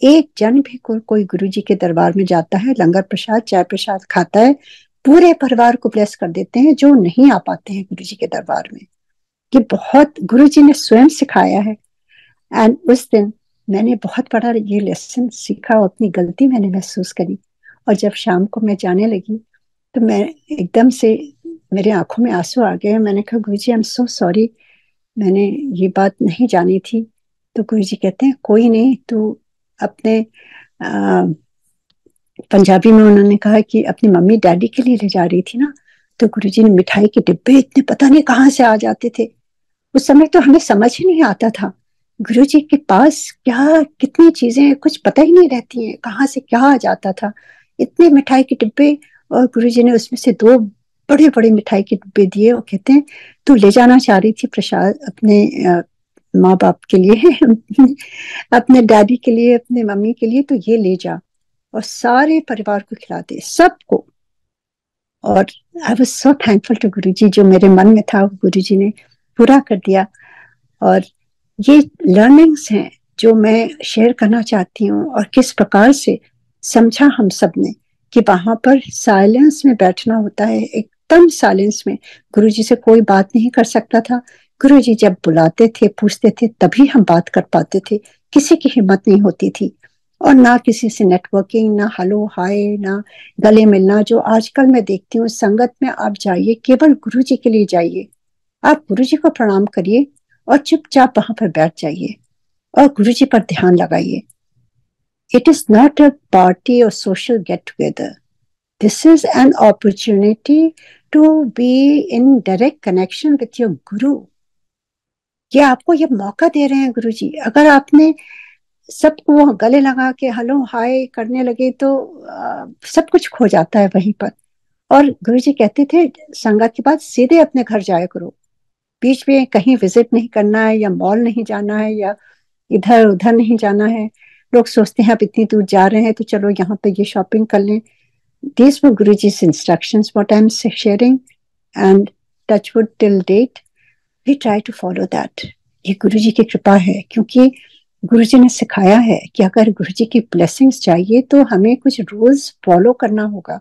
एक जन भी कोई गुरुजी के दरबार में जाता है, लंगर प्रसाद चाय प्रसाद खाता है, पूरे परिवार को ब्लेस कर देते हैं जो नहीं आ पाते हैं गुरुजी के दरबार में। ये बहुत गुरुजी ने स्वयं सिखाया है। एंड उस दिन मैंने बहुत बड़ा ये लेसन सीखा और अपनी गलती मैंने महसूस करी। और जब शाम को मैं जाने लगी तो मैं एकदम से, मेरे आंखों में आंसू आ गए। मैंने कहा गुरुजी आई एम सो सॉरी, मैंने ये बात नहीं जानी थी। तो गुरुजी कहते हैं कोई नहीं, तू अपने पंजाबी में उन्होंने कहा कि अपनी मम्मी डैडी के लिए ले जा रही थी ना। तो गुरुजी ने मिठाई के डिब्बे इतने पता नहीं कहाँ से आ जाते थे। उस समय तो हमें समझ ही नहीं आता था गुरुजी के पास क्या कितनी चीजें कुछ पता ही नहीं रहती हैं, कहाँ से क्या आ जाता था। इतने मिठाई के डिब्बे, और गुरुजी ने उसमें से 2 बड़े बड़े मिठाई के डिब्बे दिए और कहते हैं तू ले जाना चाह रही थी प्रसाद अपने माँ बाप के लिए अपने डैडी के लिए, अपने मम्मी के लिए, तो ये ले जा, और सारे परिवार को खिला दे, सबको। और I was so thankful to Guruji, जो मेरे मन में था गुरुजी ने पूरा कर दिया। और ये लर्निंग्स हैं जो मैं शेयर करना चाहती हूँ, और किस प्रकार से समझा हम सब ने कि वहां पर साइलेंस में बैठना होता है, एकदम साइलेंस में। गुरुजी से कोई बात नहीं कर सकता था। गुरुजी जब बुलाते थे, पूछते थे, तभी हम बात कर पाते थे। किसी की हिम्मत नहीं होती थी, और ना किसी से नेटवर्किंग, ना हेलो हाय, ना गले मिलना। जो आजकल मैं देखती हूँ संगत में, आप जाइए केवल गुरुजी के लिए जाइए, आप गुरुजी को प्रणाम करिए और चुपचाप वहां पर बैठ जाइए और गुरुजी पर ध्यान लगाइए। It is not a party और social get together, this is an opportunity to be in direct connection with your guru. ये आपको ये मौका दे रहे हैं गुरुजी। अगर आपने सबको गले लगा के हेलो हाय करने लगे तो सब कुछ खो जाता है वहीं पर। और गुरुजी कहते थे संगत के बाद सीधे अपने घर जाया करो, बीच में कहीं विजिट नहीं करना है, या मॉल नहीं जाना है, या इधर उधर नहीं जाना है। लोग सोचते हैं आप इतनी दूर जा रहे हैं तो चलो यहाँ पे ये शॉपिंग कर लें। These were Guruji's instructions, what I'm sharing, and touchwood till date, we try to follow that. ये गुरुजी की कृपा है, क्योंकि गुरुजी ने सिखाया है कि अगर गुरुजी की ब्लेसिंग्स चाहिए तो हमें कुछ रूल्स फॉलो करना होगा।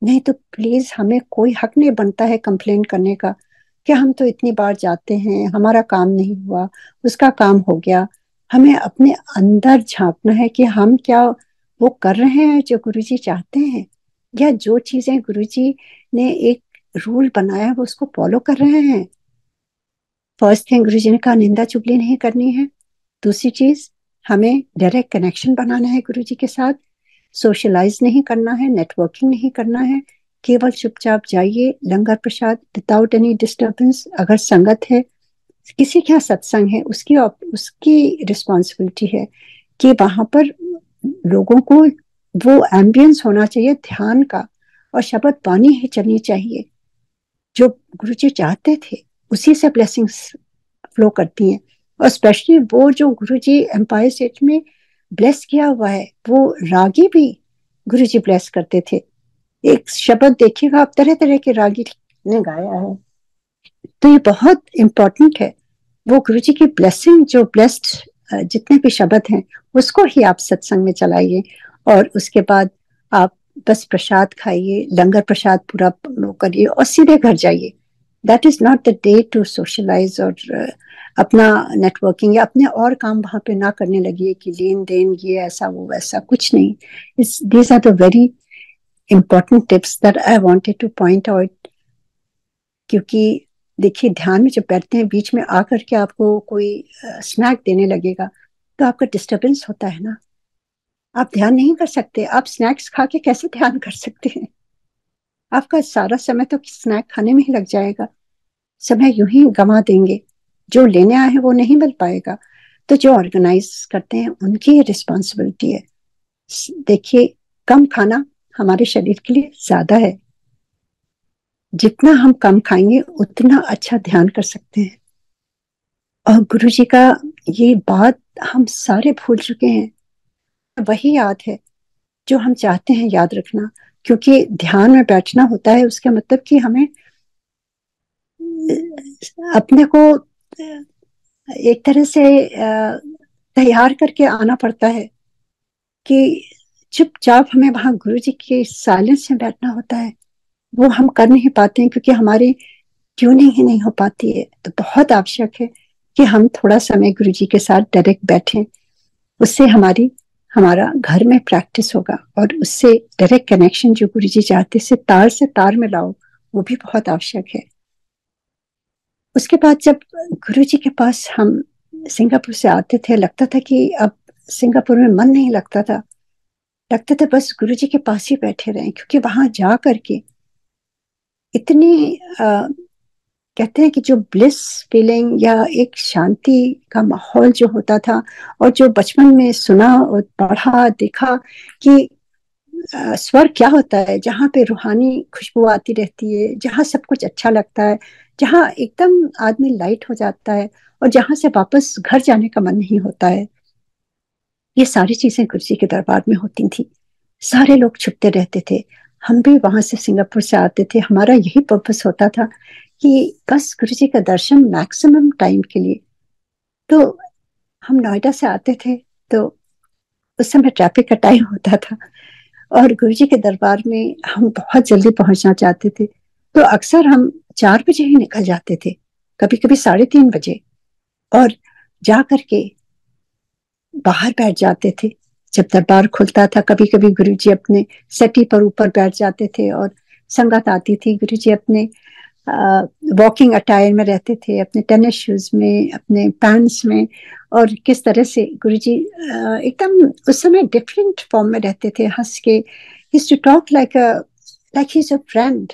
नहीं तो प्लीज हमें कोई हक नहीं बनता है कंप्लेन करने का कि हम तो इतनी बार जाते हैं, हमारा काम नहीं हुआ, उसका काम हो गया। हमें अपने अंदर झांकना है कि हम क्या वो कर रहे हैं जो गुरुजी चाहते हैं, या जो चीजें गुरुजी ने एक रूल बनाया है वो उसको फॉलो कर रहे हैं। फर्स्ट थिंग, गुरुजी ने कहा निंदा चुगली नहीं करनी है। दूसरी चीज, हमें डायरेक्ट कनेक्शन बनाना है गुरुजी के साथ, सोशलाइज नहीं करना है, नेटवर्किंग नहीं करना है, केवल चुपचाप जाइए, लंगर प्रसाद विदाउट एनी डिस्टरबेंस। अगर संगत है, किसी के यहाँ सत्संग है, उसकी उसकी रिस्पॉन्सिबिलिटी है कि वहां पर लोगों को वो एम्बियंस होना चाहिए ध्यान का, और शब्द बानी ही चलनी चाहिए जो गुरुजी चाहते थे। उसी से ब्लेसिंग्स फ्लो करती हैं। और स्पेशली वो जो गुरुजी एम्पायर स्टेट में ब्लेस किया हुआ है, वो रागी भी गुरुजी ब्लेस करते थे। एक शब्द देखिएगा आप, तरह तरह के रागी ने गाया है, तो ये बहुत इंपॉर्टेंट है। वो गुरुजी की ब्लेसिंग, जो ब्लेस्ड जितने भी शब्द हैं, उसको ही आप सत्संग में चलाइए, और उसके बाद आप बस प्रसाद खाइए, लंगर प्रसाद पूरा करिए और सीधे घर जाइए। That is not the day to socialise और अपना नेटवर्किंग या अपने और काम वहां पे ना करने लगिए कि लेन देन ये ऐसा वो वैसा, कुछ नहीं। These are the very important tips that I wanted to point out. क्योंकि देखिए, ध्यान में जब बैठते हैं, बीच में आकर के आपको कोई स्नैक देने लगेगा तो आपका डिस्टरबेंस होता है ना, आप ध्यान नहीं कर सकते। आप स्नैक्स खा के कैसे ध्यान कर सकते हैं? आपका सारा समय तो स्नैक खाने में ही लग जाएगा, समय यूं ही गंवा देंगे, जो लेने आए हैं वो नहीं मिल पाएगा। तो जो ऑर्गेनाइज करते हैं उनकी रिस्पॉन्सिबिलिटी है। देखिए, कम खाना हमारे शरीर के लिए ज्यादा है, जितना हम कम खाएंगे उतना अच्छा ध्यान कर सकते हैं। और गुरुजी का ये बात हम सारे भूल चुके हैं, वही याद है जो हम चाहते हैं याद रखना। क्योंकि ध्यान में बैठना होता है, उसका मतलब कि हमें अपने को एक तरह से तैयार करके आना पड़ता है कि चुपचाप हमें वहां गुरुजी के साइलेंस में बैठना होता है। वो हम कर नहीं पाते हैं क्योंकि हमारी ट्यूनिंग ही नहीं हो पाती है। तो बहुत आवश्यक है कि हम थोड़ा समय गुरुजी के साथ डायरेक्ट बैठें, उससे हमारा घर में प्रैक्टिस होगा, और उससे डायरेक्ट कनेक्शन जो गुरुजी चाहते से तार में लाओ, वो भी बहुत आवश्यक है। उसके बाद जब गुरुजी के पास हम सिंगापुर से आते थे, लगता था कि अब सिंगापुर में मन नहीं लगता था, लगता था बस गुरुजी के पास ही बैठे रहें। क्योंकि वहां जा करके इतनी कहते हैं कि जो ब्लिस फीलिंग या एक शांति का माहौल जो होता था, और जो बचपन में सुना और पढ़ा देखा कि स्वर्ग क्या होता है, जहाँ पे रूहानी खुशबू आती रहती है, जहाँ सब कुछ अच्छा लगता है, जहाँ एकदम आदमी लाइट हो जाता है और जहां से वापस घर जाने का मन नहीं होता है। ये सारी चीजें गुरु जी के दरबार में होती थी। सारे लोग छुपते रहते थे। हम भी वहां से सिंगापुर से आते थे, हमारा यही पर्पस होता था कि बस गुरु जी का दर्शन मैक्सिमम टाइम के लिए। तो हम नोएडा से आते थे, तो उस समय ट्रैफिक का टाइम होता था और गुरु जी के दरबार में हम बहुत जल्दी पहुंचना चाहते थे, तो अक्सर हम 4 बजे ही निकल जाते थे, कभी कभी 3:30 बजे, और जा करके बाहर बैठ जाते थे। जब दरबार खुलता था, कभी कभी गुरुजी अपने सेटी पर ऊपर बैठ जाते थे और संगत आती थी। गुरुजी अपने वॉकिंग अटायर में रहते थे, अपने टेनिस शूज में, अपने पैंट्स में, और किस तरह से गुरुजी एकदम उस समय डिफरेंट फॉर्म में रहते थे, हंस के। He to talk like he is a friend.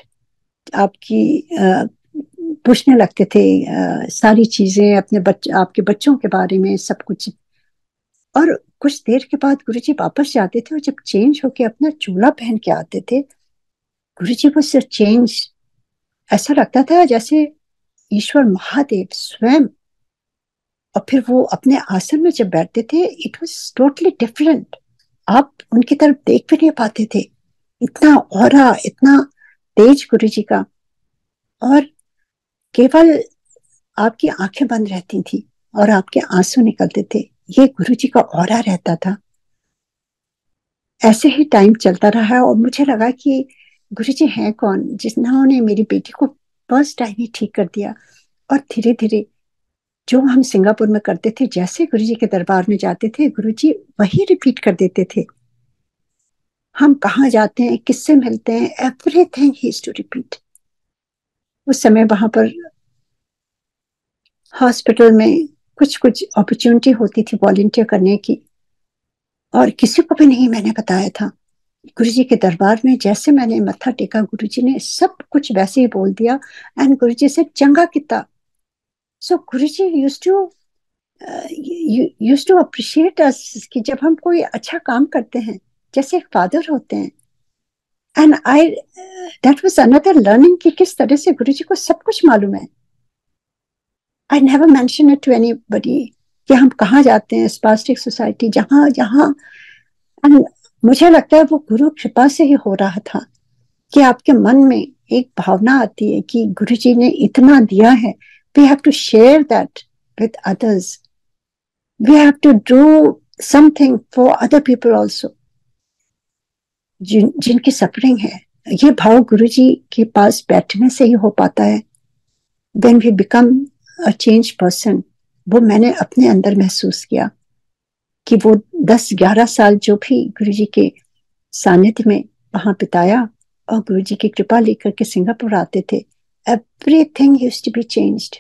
आपकी पूछने लगते थे सारी चीजें, अपने आपके बच्चों के बारे में सब कुछ। और कुछ देर के बाद गुरुजी वापस जाते थे और जब चेंज होके अपना चोला पहन के आते थे, गुरुजी वो सिर्फ चेंज, ऐसा लगता था जैसे ईश्वर महादेव स्वयं। और फिर वो अपने आसन में जब बैठते थे, इट वाज टोटली डिफरेंट। आप उनकी तरफ देख भी नहीं पाते थे, इतना ऑरा, इतना तेज गुरुजी का। और केवल आपकी आंखें बंद रहती थी और आपके आंसू निकलते थे, ये गुरुजी का ऑरा रहता था। ऐसे ही टाइम चलता रहा और मुझे लगा कि गुरुजी हैं कौन जिन्होंने मेरी बेटी को फर्स्ट टाइम ही ठीक कर दिया। और धीरे धीरे जो हम सिंगापुर में करते थे, जैसे गुरुजी के दरबार में जाते थे, गुरुजी वही रिपीट कर देते थे। हम कहाँ जाते हैं, किससे मिलते हैं, everything he is to repeat. उस समय वहां पर हॉस्पिटल में कुछ कुछ अपॉर्चुनिटी होती थी वॉलंटियर करने की, और किसी को भी नहीं मैंने बताया था। गुरुजी के दरबार में जैसे मैंने मत्था टेका, गुरुजी ने सब कुछ वैसे ही बोल दिया। एंड गुरुजी से चंगा किता। सो गुरुजी यूज्ड टू अप्रिशिएट अस कि जब हम कोई अच्छा काम करते हैं, जैसे एक फादर होते हैं। And I that was another learning कि किस तरह से गुरुजी को सब कुछ मालूम है। I never mention it to anybody कि हम कहाँ जाते हैं, स्पास्टिक सोसाइटी, जहाँ जहाँ। मुझे लगता है वो गुरु कृपा से ही हो रहा था कि आपके मन में एक भावना आती है कि गुरुजी ने इतना दिया है, we have to share that with others, we have to do something for other people also, जिनकी सफरिंग है। ये भाव गुरुजी के पास बैठने से ही हो पाता है। When we become a change person, वो मैंने अपने अंदर महसूस किया कि वो 10-11 साल जो भी गुरुजी के सानिध्य में वहां बिताया और गुरुजी की कृपा लेकर के सिंगापुर आते थे, everything used to be changed.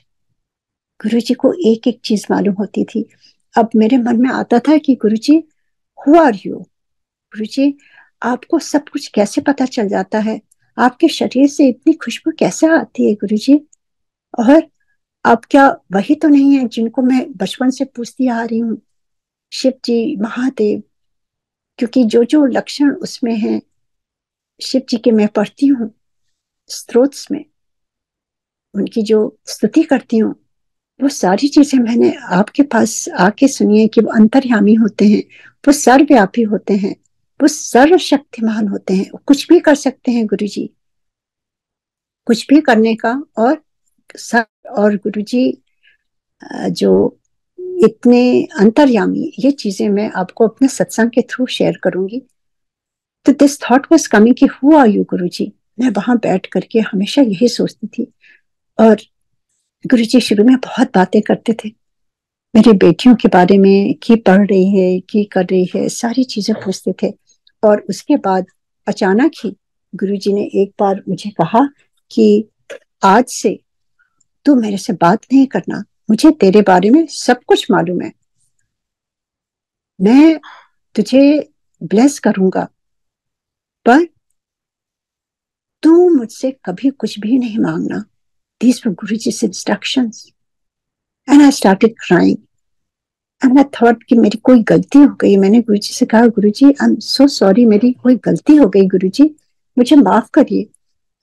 Guruji को एक एक चीज मालूम होती थी। अब मेरे मन में आता था कि गुरुजी, हु आर यू? गुरुजी, आपको सब कुछ कैसे पता चल जाता है? आपके शरीर से इतनी खुशबू कैसे आती है गुरुजी? और आप क्या वही तो नहीं है जिनको मैं बचपन से पूछती आ रही हूँ, शिव जी, महादेव? क्योंकि जो जो लक्षण उसमें है शिव जी के, मैं पढ़ती हूँ स्त्रोत्र में, उनकी जो स्तुति करती हूँ, वो सारी चीजें मैंने आपके पास आके सुनी है कि वो अंतर्यामी होते हैं, वो सर्वव्यापी होते हैं, वो सर्वशक्तिमान होते हैं, वो कुछ भी कर सकते हैं गुरुजी, कुछ भी करने का। और गुरुजी जो इतने अंतर्यामी, ये चीजें मैं आपको अपने सत्संग के थ्रू शेयर करूंगी। तो दिस थॉट वाज कमिंग कि हु आर यू गुरुजी? मैं वहां बैठ करके हमेशा यही सोचती थी। और गुरुजी शुरू में बहुत बातें करते थे मेरी बेटियों के बारे में, कि पढ़ रही है, कि कर रही है, सारी चीजें पूछते थे। और उसके बाद अचानक ही गुरुजी ने एक बार मुझे कहा कि आज से तू मेरे से बात नहीं करना, मुझे तेरे बारे में सब कुछ मालूम है, मैं तुझे ब्लेस करूंगा, पर तू मुझसे कभी कुछ भी नहीं मांगना। These were Guruji's instructions. And I started crying. And I thought कि मेरी कोई गलती हो गई। मैंने गुरुजी से कहा, गुरुजी आई एम सो सॉरी, मेरी कोई गलती हो गई गुरुजी, मुझे माफ करिए।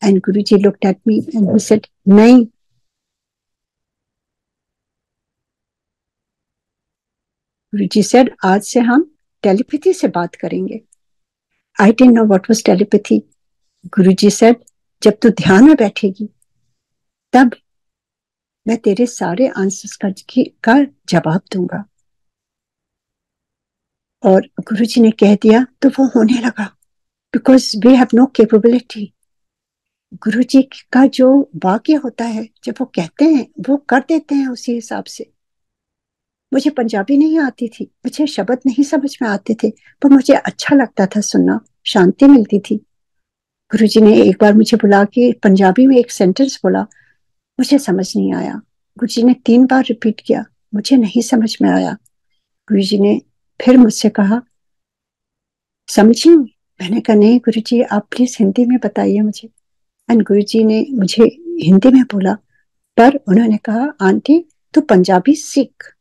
And Guruji looked at me and he said, नहीं, गुरुजी सेड आज से हम टेलीपैथी से बात करेंगे। I didn't know what was telepathy. Guruji said जब तू ध्यान में बैठेगी तब मैं तेरे सारे आंसर्स का जवाब दूंगा। और गुरुजी ने कह दिया तो वो होने लगा, because we have no capability. Guruji का जो वाक्य होता है, जब वो कहते हैं वो कर देते हैं उसी हिसाब से। मुझे पंजाबी नहीं आती थी, मुझे शब्द नहीं समझ में आते थे, पर मुझे अच्छा लगता था सुनना, शांति मिलती थी। गुरुजी ने एक बार मुझे बुला के पंजाबी में एक सेंटेंस बोला, मुझे समझ नहीं आया। गुरुजी ने 3 बार रिपीट किया, मुझे नहीं समझ में आया। गुरुजी ने फिर मुझसे कहा, समझी? मैंने कहा नहीं गुरुजी, आप प्लीज हिंदी में बताइए मुझे। एंड गुरुजी ने मुझे हिंदी में बोला, पर उन्होंने कहा आंटी तू पंजाबी सीख।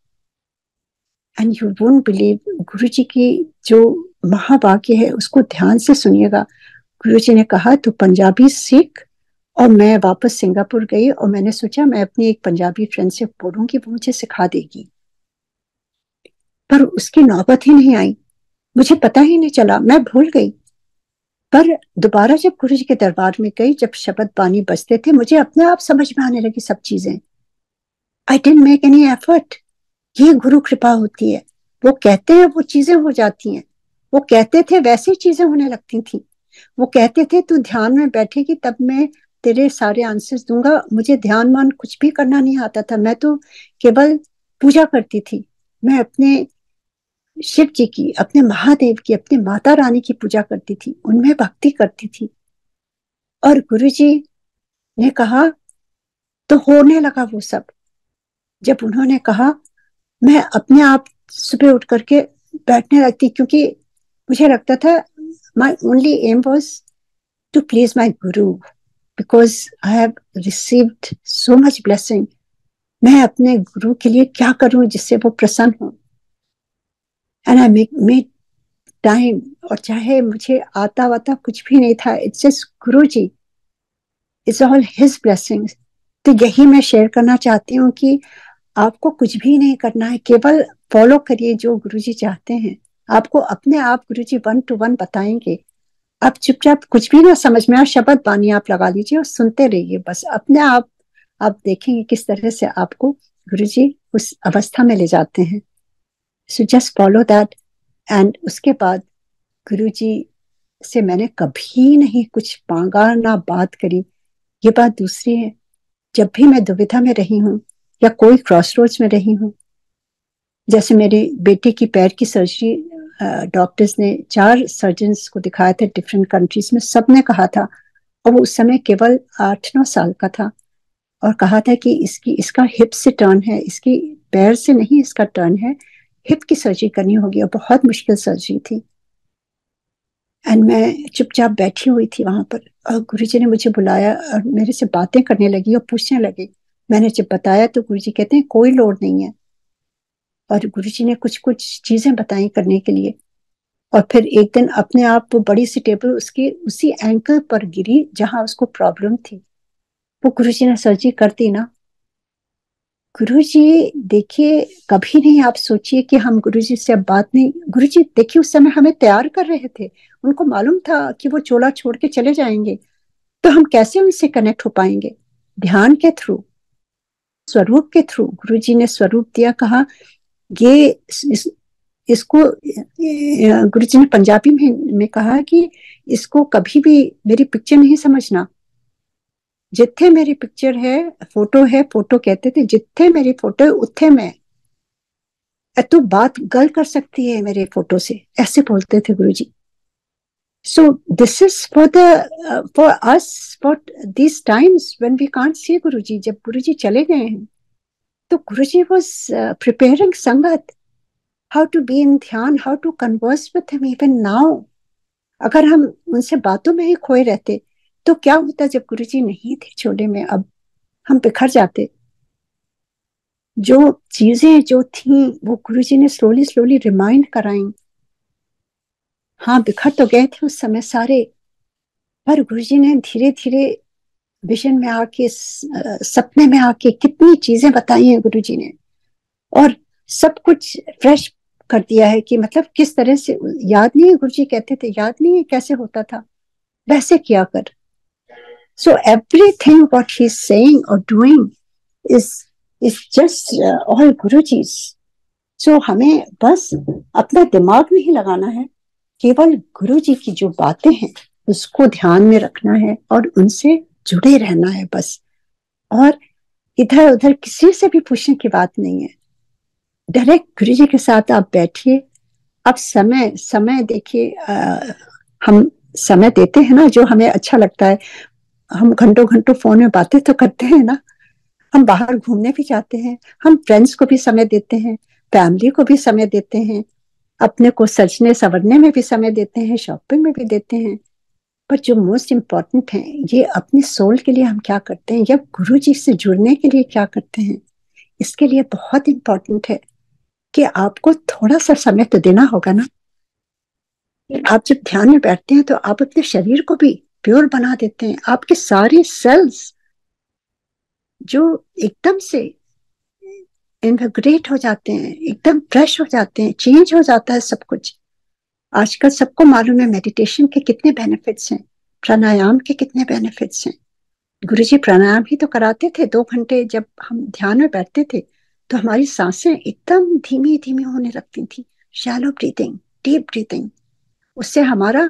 एंड यू वोंट बिलीव, गुरुजी की जो महावाक्य है उसको ध्यान से सुनिएगा। गुरुजी ने कहा तू पंजाबी सीख। और मैं वापस सिंगापुर गई और मैंने सोचा मैं अपनी एक पंजाबी फ्रेंड से बोलूंगी, वो मुझे सिखा देगी, पर उसकी नौबत ही नहीं आई। मुझे पता ही नहीं चला, मैं भूल गई। पर दोबारा जब गुरुजी के दरबार में गई, जब शब्द बानी बजते थे, मुझे अपने आप समझ में आने लगी सब चीजें। I didn't make any effort. ये गुरु कृपा होती है। वो कहते हैं वो चीजें हो जाती हैं। वो कहते थे वैसे चीजें होने लगती थी। वो कहते थे तू ध्यान में बैठेगी तब मैं तेरे सारे आंसर्स दूंगा। मुझे ध्यान मान कुछ भी करना नहीं आता था, मैं तो केवल पूजा करती थी। मैं अपने शिव जी की, अपने महादेव की, अपने माता रानी की पूजा करती थी, उनमें भक्ति करती थी। और गुरुजी ने कहा तो होने लगा वो सब। जब उन्होंने कहा मैं अपने आप सुबह उठ करके बैठने लगती, क्योंकि मुझे लगता था my only aim was to please my guru, because I have received so much blessing. मैं अपने गुरु के लिए क्या करूं जिससे वो प्रसन्न हो। And I make time. और चाहे मुझे आता वाता कुछ भी नहीं था, it's just Guru ji, it's all his blessings. तो यही मैं शेयर करना चाहती हूँ कि आपको कुछ भी नहीं करना है, केवल फॉलो करिए जो गुरुजी चाहते हैं। आपको अपने आप गुरुजी 1 to 1 बताएंगे। आप चुपचाप कुछ भी ना समझ में आए, शब्द बानी आप लगा लीजिए और सुनते रहिए, बस अपने आप देखेंगे किस तरह से आपको गुरुजी उस अवस्था में ले जाते हैं। So just follow that. And उसके बाद गुरुजी से मैंने कभी नहीं कुछ मांगा ना बात करी। ये बात दूसरी है, जब भी मैं दुविधा में रही हूँ या कोई क्रॉस रोड्स में रही हूँ, जैसे मेरे बेटे की पैर की सर्जरी, डॉक्टर्स ने 4 सर्जन्स को दिखाया था डिफरेंट कंट्रीज में, सबने कहा था, और वो उस समय केवल 8-9 साल का था, और कहा था कि इसका हिप से टर्न है, इसकी पैर से नहीं इसका टर्न है, हिप की सर्जरी करनी होगी, और बहुत मुश्किल सर्जरी थी। एंड मैं चुपचाप बैठी हुई थी वहां पर, और गुरुजी ने मुझे बुलाया और मेरे से बातें करने लगी और पूछने लगे। मैंने जब बताया तो गुरुजी कहते हैं कोई लोड नहीं है, और गुरुजी ने कुछ कुछ चीजें बताई करने के लिए। और फिर एक दिन अपने आप वो बड़ी सी टेबल उसकी उसी एंकल पर गिरी जहां उसको प्रॉब्लम थी। वो गुरुजी ने सर्जरी कर दी ना। गुरुजी देखिए, कभी नहीं आप सोचिए कि हम गुरुजी से अब बात नहीं, गुरुजी देखिए उस समय हमें तैयार कर रहे थे। उनको मालूम था कि वो चोला छोड़ के चले जाएंगे, तो हम कैसे उनसे कनेक्ट हो पाएंगे? ध्यान के थ्रू, स्वरूप के थ्रू। गुरुजी ने स्वरूप दिया, कहा ये इसको गुरुजी ने पंजाबी में कहा कि इसको कभी भी मेरी पिक्चर नहीं समझना। जिथे मेरी पिक्चर है, फोटो है, फोटो कहते थे, जिथे मेरी फोटो है उत्थे मैं, तो बात गल कर सकती है मेरे फोटो से, ऐसे बोलते थे गुरुजी। So this is for us for these times when we can't see Guruji. जब गुरुजी चले गए हैं तो गुरुजी was preparing संगत how to be in ध्यान, how to converse with him even now. अगर हम उनसे बातों में ही खोए रहते तो क्या होता जब गुरुजी नहीं थे छोले में, अब हम बिखर जाते। जो चीजें जो थी वो गुरुजी ने स्लोली स्लोली रिमाइंड कराई। हाँ, बिखर तो गए थे उस समय सारे, पर गुरुजी ने धीरे धीरे विजन में आके, सपने में आके कितनी चीजें बताई हैं गुरुजी ने, और सब कुछ फ्रेश कर दिया है कि मतलब किस तरह से, याद नहीं है गुरुजी कहते थे, याद नहीं है कैसे होता था, वैसे किया कर. So everything what he is saying और doing is is just all गुरुजी's. सो हमें बस अपना दिमाग नहीं लगाना है, केवल गुरुजी की जो बातें हैं उसको ध्यान में रखना है और उनसे जुड़े रहना है बस. और इधर उधर किसी से भी पूछने की बात नहीं है, डायरेक्ट गुरुजी के साथ आप बैठिए. अब समय समय देखिए, हम समय देते हैं ना जो हमें अच्छा लगता है. हम घंटों घंटों फोन में बातें तो करते हैं ना, हम बाहर घूमने भी जाते हैं, हम फ्रेंड्स को भी समय देते हैं, फैमिली को भी समय देते हैं, अपने को सजने संवरने में भी समय देते हैं, शॉपिंग में भी देते हैं. पर जो मोस्ट इम्पोर्टेंट है, ये अपनी सोल के लिए हम क्या करते हैं या गुरु जी से जुड़ने के लिए क्या करते हैं, इसके लिए बहुत इम्पोर्टेंट है कि आपको थोड़ा सा समय तो देना होगा ना. आप जब ध्यान में बैठते हैं तो आप अपने शरीर को भी प्योर बना देते हैं. आपके सारे सेल्स जो एकदम से इनविगोरेट हो जाते हैं, एकदम फ्रेश हो जाते हैं, चेंज हो जाता है सब कुछ. आजकल सबको मालूम है मेडिटेशन के कितने बेनिफिट्स हैं, प्राणायाम के कितने बेनिफिट्स हैं. गुरुजी प्राणायाम ही तो कराते थे. 2 घंटे जब हम ध्यान में बैठते थे तो हमारी सांसें एकदम धीमी धीमी होने लगती थी. शैलो ब्रीथिंग, डीप ब्रीथिंग, उससे हमारा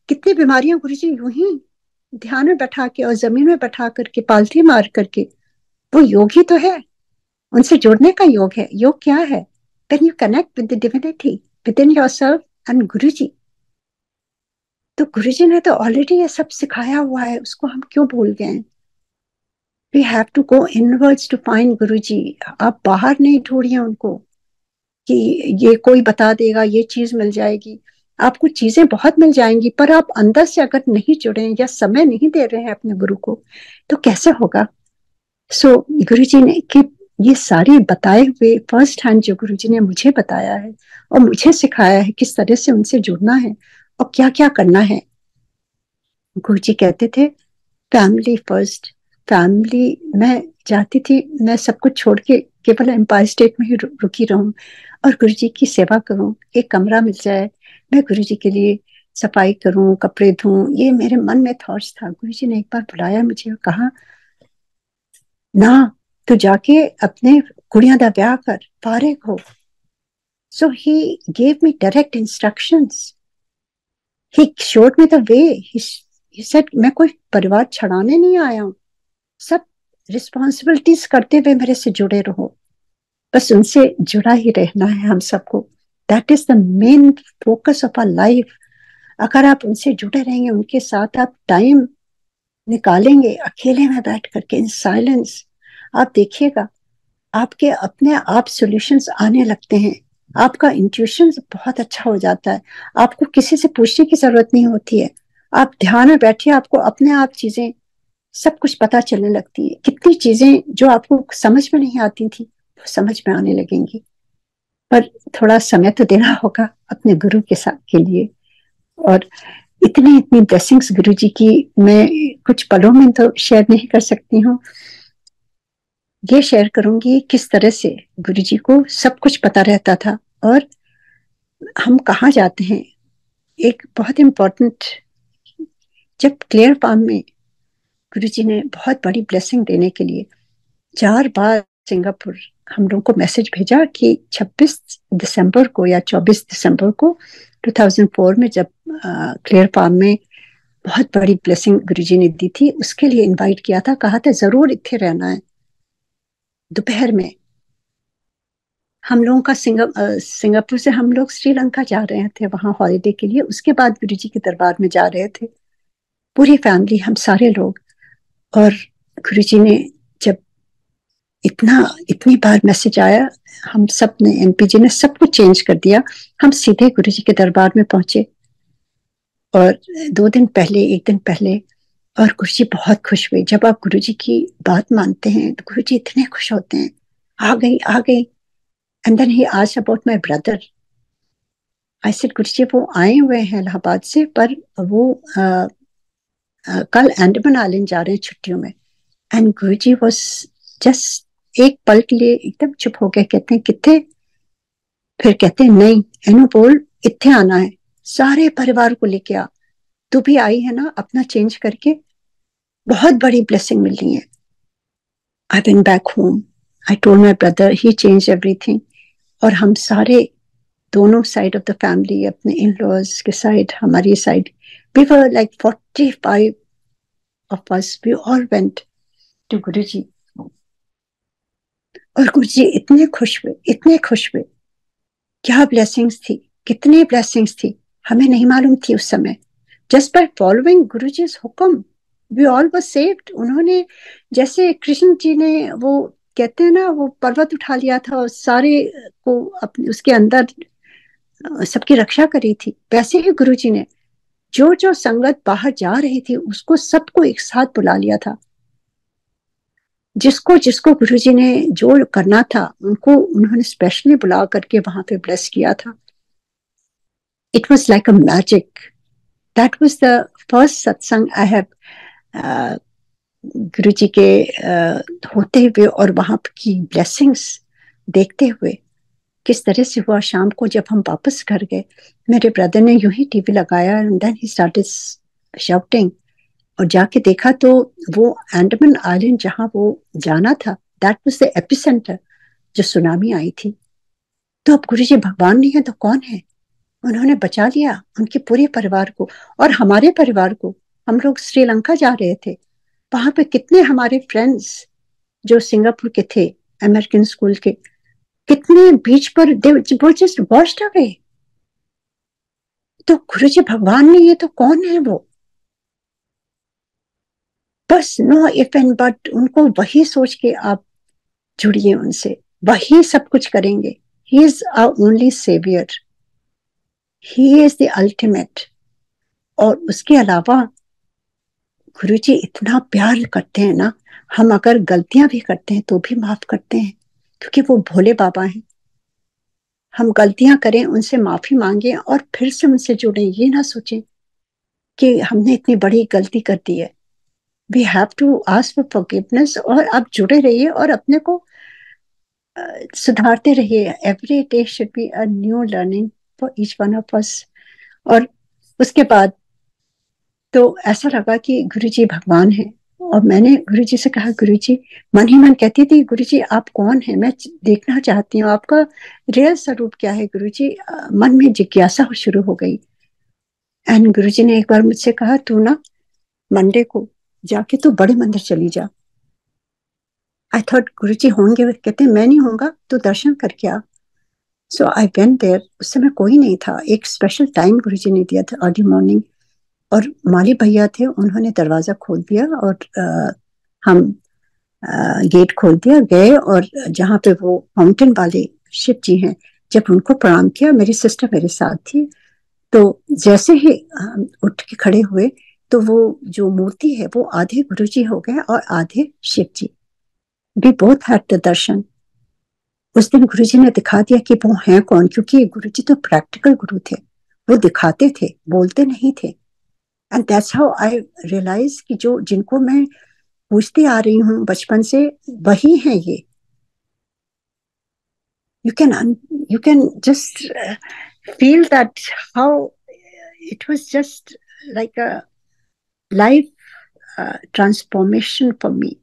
कितनी बीमारियां गुरुजी यूं ही ध्यान में बैठा के और जमीन में बैठा करके पालथी मार करके, वो योग ही तो है, उनसे जुड़ने का योग है. योग क्या है? When you connect with the divinity within yourself and गुरुजी. तो गुरुजी ने तो ऑलरेडी ये सब सिखाया हुआ है, उसको हम क्यों भूल गए? We have to go inwards to find गुरुजी. आप बाहर नहीं ढूंढिए उनको कि ये कोई बता देगा, ये चीज मिल जाएगी. आपको चीजें बहुत मिल जाएंगी, पर आप अंदर से अगर नहीं जुड़े या समय नहीं दे रहे हैं अपने गुरु को, तो कैसे होगा? सो गुरुजी ने कि ये सारे बताए हुए फर्स्ट हैंड जो गुरुजी ने मुझे बताया है और मुझे सिखाया है किस तरह से उनसे जुड़ना है और क्या क्या करना है. गुरुजी कहते थे फैमिली फर्स्ट. फैमिली, मैं चाहती थी मैं सब कुछ छोड़ के केवल एम्पायर स्टेट में ही रुकी रहूं और गुरुजी की सेवा करूं. एक कमरा मिल जाए, मैं गुरुजी के लिए सफाई करूं, कपड़े धोऊं, ये मेरे मन में थॉट्स था. गुरुजी ने एक बार बुलाया मुझे और कहा ना, तू जाके अपने कुड़ियां दा ब्याह कर, फारिग हो. So he gave me direct instructions, he showed me the way. He said मैं कोई परिवार छड़ाने नहीं आया हूं, सब रिस्पॉन्सिबिलिटीज करते हुए मेरे से जुड़े रहो, बस उनसे जुड़ा ही रहना है हम सबको. That is the main focus of our life. अगर आप उनसे जुड़े रहेंगे, उनके साथ आप टाइम निकालेंगे अकेले में बैठ करके इन साइलेंस, आप देखिएगा आपके अपने आप सॉल्यूशंस आने लगते हैं. आपका इंट्यूशन बहुत अच्छा हो जाता है, आपको किसी से पूछने की जरूरत नहीं होती है. आप ध्यान में बैठिए, आपको अपने आप चीजें सब कुछ पता चलने लगती है. कितनी चीजें जो आपको समझ में नहीं आती थी वो समझ में आने लगेंगी. पर थोड़ा समय तो देना होगा अपने गुरु के साथ के लिए. और इतनी इतनी ब्लेसिंग्स गुरु जी की मैं कुछ पलों में तो शेयर नहीं कर सकती हूँ. ये शेयर करूंगी किस तरह से गुरु जी को सब कुछ पता रहता था और हम कहाँ जाते हैं. एक बहुत इम्पोर्टेंट, जब क्लियर पाम में गुरु जी ने बहुत बड़ी ब्लेसिंग देने के लिए 4 बार सिंगापुर हम लोगों को मैसेज भेजा कि 26 दिसंबर को या 24 दिसंबर को 2004 में जब क्लियर पाम में बहुत बड़ी ब्लेसिंग गुरुजी ने दी थी, उसके लिए इनवाइट किया था. कहा था जरूर इतने रहना है. दोपहर में हम लोगों का सिंगापुर से हम लोग श्रीलंका जा रहे थे वहां हॉलिडे के लिए. उसके बाद गुरुजी के दरबार में जा रहे थे, पूरी फैमिली, हम सारे लोग. और गुरुजी ने जब इतनी बार मैसेज आया, हम सब ने, एनपी जी ने सब कुछ चेंज कर दिया. हम सीधे गुरुजी के दरबार में पहुंचे और 2 दिन पहले, 1 दिन पहले, और गुरुजी बहुत खुश हुए. जब आप गुरुजी की बात मानते हैं तो गुरुजी इतने खुश होते हैं, आ गई आ गई. And then he asked about my brother. I said Guruji वो आए हुए हैं इलाहाबाद से, पर वो कल अंडमान आइलैंड जा रहे हैं छुट्टियों में. एंड गुरुजी वाज जस्ट एक पल के लिए एकदम चुप हो गए. कहते हैं कितने फिर कहते हैं नहीं एनु बोल इत्थे आना है, सारे परिवार को लेके आ, तू भी आई है ना, अपना चेंज करके बहुत बड़ी ब्लेसिंग मिलनी है। I went back home, I told my brother, he change everything. और हम सारे दोनों साइड ऑफ द फैमिली, अपने इन लॉज के साइड, हमारी side, we were like 45 of us, we all went to Guruji. और गुरुजी इतने खुश हुए, इतने खुश हुए। क्या ब्लेसिंग्स थी, कितनी ब्लेसिंग्स थी, हमें नहीं मालूम थी उस समय। जस्ट बाय फॉलोइंग गुरुजी's हुक्म वी ऑल वर सेव्ड। उन्होंने, जैसे कृष्ण जी ने वो कहते हैं ना, वो पर्वत उठा लिया था और सारे को अपने उसके अंदर सबकी रक्षा करी थी, वैसे ही गुरुजी ने जो जो संगत बाहर जा रही थी उसको सबको एक साथ बुला लिया था। जिसको जिसको गुरुजी ने जो करना था उनको उन्होंने स्पेशली बुला करके वहां पे ब्लेस किया था। It was like a magic. That was the first सत्संग आई हैव गुरुजी के होते हुए और वहां की ब्लेसिंग्स देखते हुए। किस तरह से हुआ, शाम को जब हम वापस घर गए, मेरे ब्रदर ने यूं ही टीवी लगाया and then he started shouting. और जाके देखा तो वो अंडमान आइलैंड जहां वो जाना था, दैट वाज द एपिसेंटर जो सुनामी आई थी। तो अब गुरुजी भगवान नहीं है तो कौन है? उन्होंने बचा लिया उनके पूरे परिवार को और हमारे परिवार को। हम लोग श्रीलंका जा रहे थे, वहां पे कितने हमारे फ्रेंड्स जो सिंगापुर के थे, अमेरिकन स्कूल के, कितने बीच पर वो जस्ट वॉश्ड अवे। तो गुरुजी भगवान नहीं है तो कौन है वो? बस नो इफ एंड बट, उनको वही सोच के आप जुड़िए उनसे, वही सब कुछ करेंगे। He is our only saviour, he is the ultimate. और उसके अलावा गुरुजी इतना प्यार करते हैं ना, हम अगर गलतियां भी करते हैं तो भी माफ करते हैं, क्योंकि वो भोले बाबा हैं। हम गलतियां करें, उनसे माफी मांगे और फिर से उनसे जुड़े। ये ना सोचें कि हमने इतनी बड़ी गलती कर दी है। We have to ask for forgiveness और आप जुड़े रहिए और अपने को सुधारते रहिए। Every day should be a new learning for each one of us. और उसके बाद तो ऐसा लगा कि गुरुजी भगवान है। और मैंने गुरुजी से कहा, गुरुजी, मन ही मन कहती थी, गुरुजी आप कौन है, मैं देखना चाहती हूँ आपका रियल स्वरूप क्या है गुरुजी। मन में जिज्ञासा शुरू हो गई। एंड गुरुजी ने एक बार मुझसे कहा, तू ना मंडे को जाके तू बड़े मंदिर चली जा। आई थॉट गुरुजी होंगे, कहते मैं नहीं होऊंगा, तू दर्शन करके आ। सो आई वेंट देयर। उस समय कोई नहीं था, एक स्पेशल टाइम गुरुजी ने दिया था, अर्ली मॉर्निंग। और माली भैया थे, उन्होंने दरवाजा खोल दिया और हम गेट खोल दिया, गए। और जहाँ पे वो माउंटेन वाले शिव जी हैं, जब उनको प्रणाम किया, मेरी सिस्टर मेरे साथ थी, तो जैसे ही उठ के खड़े हुए तो वो जो मूर्ति है वो आधे गुरुजी हो गए और आधे शिव जी। वी बोथ हैड द दर्शन। उस दिन गुरुजी ने दिखा दिया कि वो हैं कौन, क्योंकि गुरुजी तो प्रैक्टिकल गुरु थे, वो दिखाते थे, बोलते नहीं थे। And that's how I realise कि जो जिनको मैं पूछती आ रही हूँ बचपन से, वही हैं ये। You can just feel that how it was just like a life transformation for me.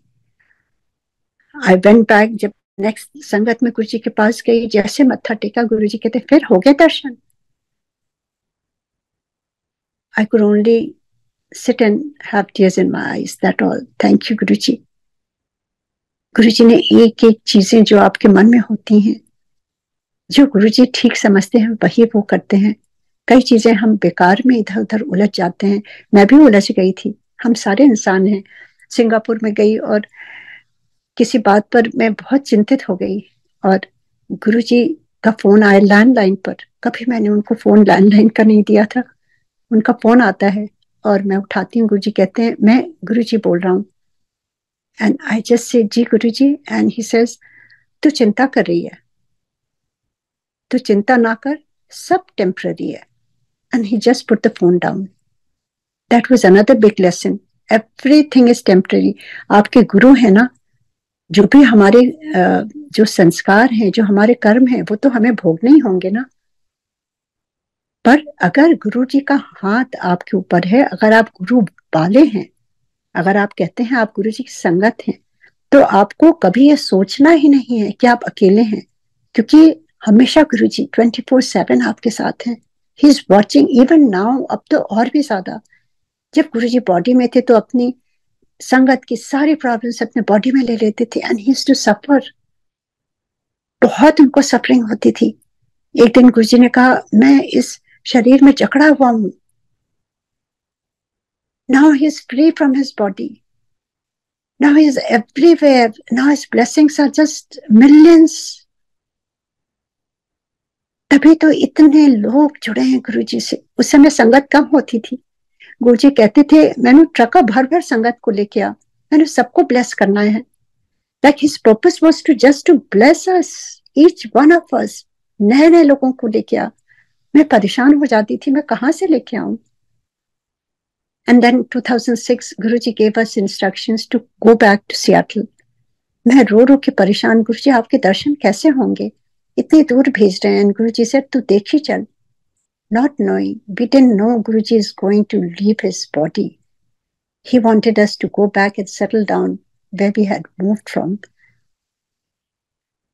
I went back, जब नेक्स्ट संगत में गुरुजी के पास गई, जैसे मत्था टेका, गुरुजी कहते फिर हो गए दर्शन। I could only sit and have tears in my eyes, that all. Thank you गुरुजी। गुरुजी ने एक एक चीजें जो आपके मन में होती हैं, जो गुरुजी ठीक समझते हैं वही वो करते हैं। कई चीजें हम बेकार में इधर उधर उलझ जाते हैं, मैं भी उलझ गई थी, हम सारे इंसान हैं। सिंगापुर में गई और किसी बात पर मैं बहुत चिंतित हो गई और गुरुजी का फोन आया लैंडलाइन पर। कभी मैंने उनको फोन लैंडलाइन का नहीं दिया था। उनका फोन आता है और मैं उठाती हूँ, गुरुजी कहते हैं मैं गुरुजी बोल रहा हूँ। And I just say ji Guruji. And he says, तू चिंता कर रही है, तू चिंता ना कर, सब टेम्पररी है। And he just put the phone down. That was another big lesson, everything is temporary. आपके गुरु है ना, जो भी हमारे जो संस्कार हैं, जो हमारे कर्म हैं, वो तो हमें भोगने ही होंगे ना। पर अगर गुरु जी का हाथ आपके ऊपर है, अगर आप गुरु वाले हैं, अगर आप कहते हैं आप गुरु जी की संगत हैं, तो आपको कभी ये सोचना ही नहीं है कि आप अकेले हैं, क्योंकि हमेशा गुरु जी 24/7 आपके साथ हैं। He is watching even now. अब तो और भी ज्यादा। जब गुरु जी बॉडी में थे तो अपनी संगत की सारी प्रॉब्लम्स अपने बॉडी में ले लेते थे, and he used to suffer. बहुत उनको सफरिंग होती थी। एक दिन गुरु जी ने कहा, मैं इस शरीर में जकड़ा हुआ हूं। Now he is free from his body. Now he is everywhere. Now his blessings are just millions. तभी तो इतने लोग जुड़े हैं गुरु जी से। उस समय संगत कम होती थी। गुरु जी कहते थे, मैंने ट्रका भर भर संगत को लेके आ, मैंने सबको ब्लेस करना है। Like his purpose was to just to bless us, each one of us. नए नए लोगों को लेके आ। मैं परेशान हो जाती थी, मैं कहाँ से लेके आऊं। And then 2006 Guru ji gave us instructions to go back to Seattle. मैं रो रो के परेशान, गुरु जी आपके दर्शन कैसे होंगे, इतनी दूर भेज रहे हैं। गुरु जी से तू देख ही चल। Not knowing, we didn't know Guruji is going to leave his body. He wanted us to go back and settle down where we had moved from.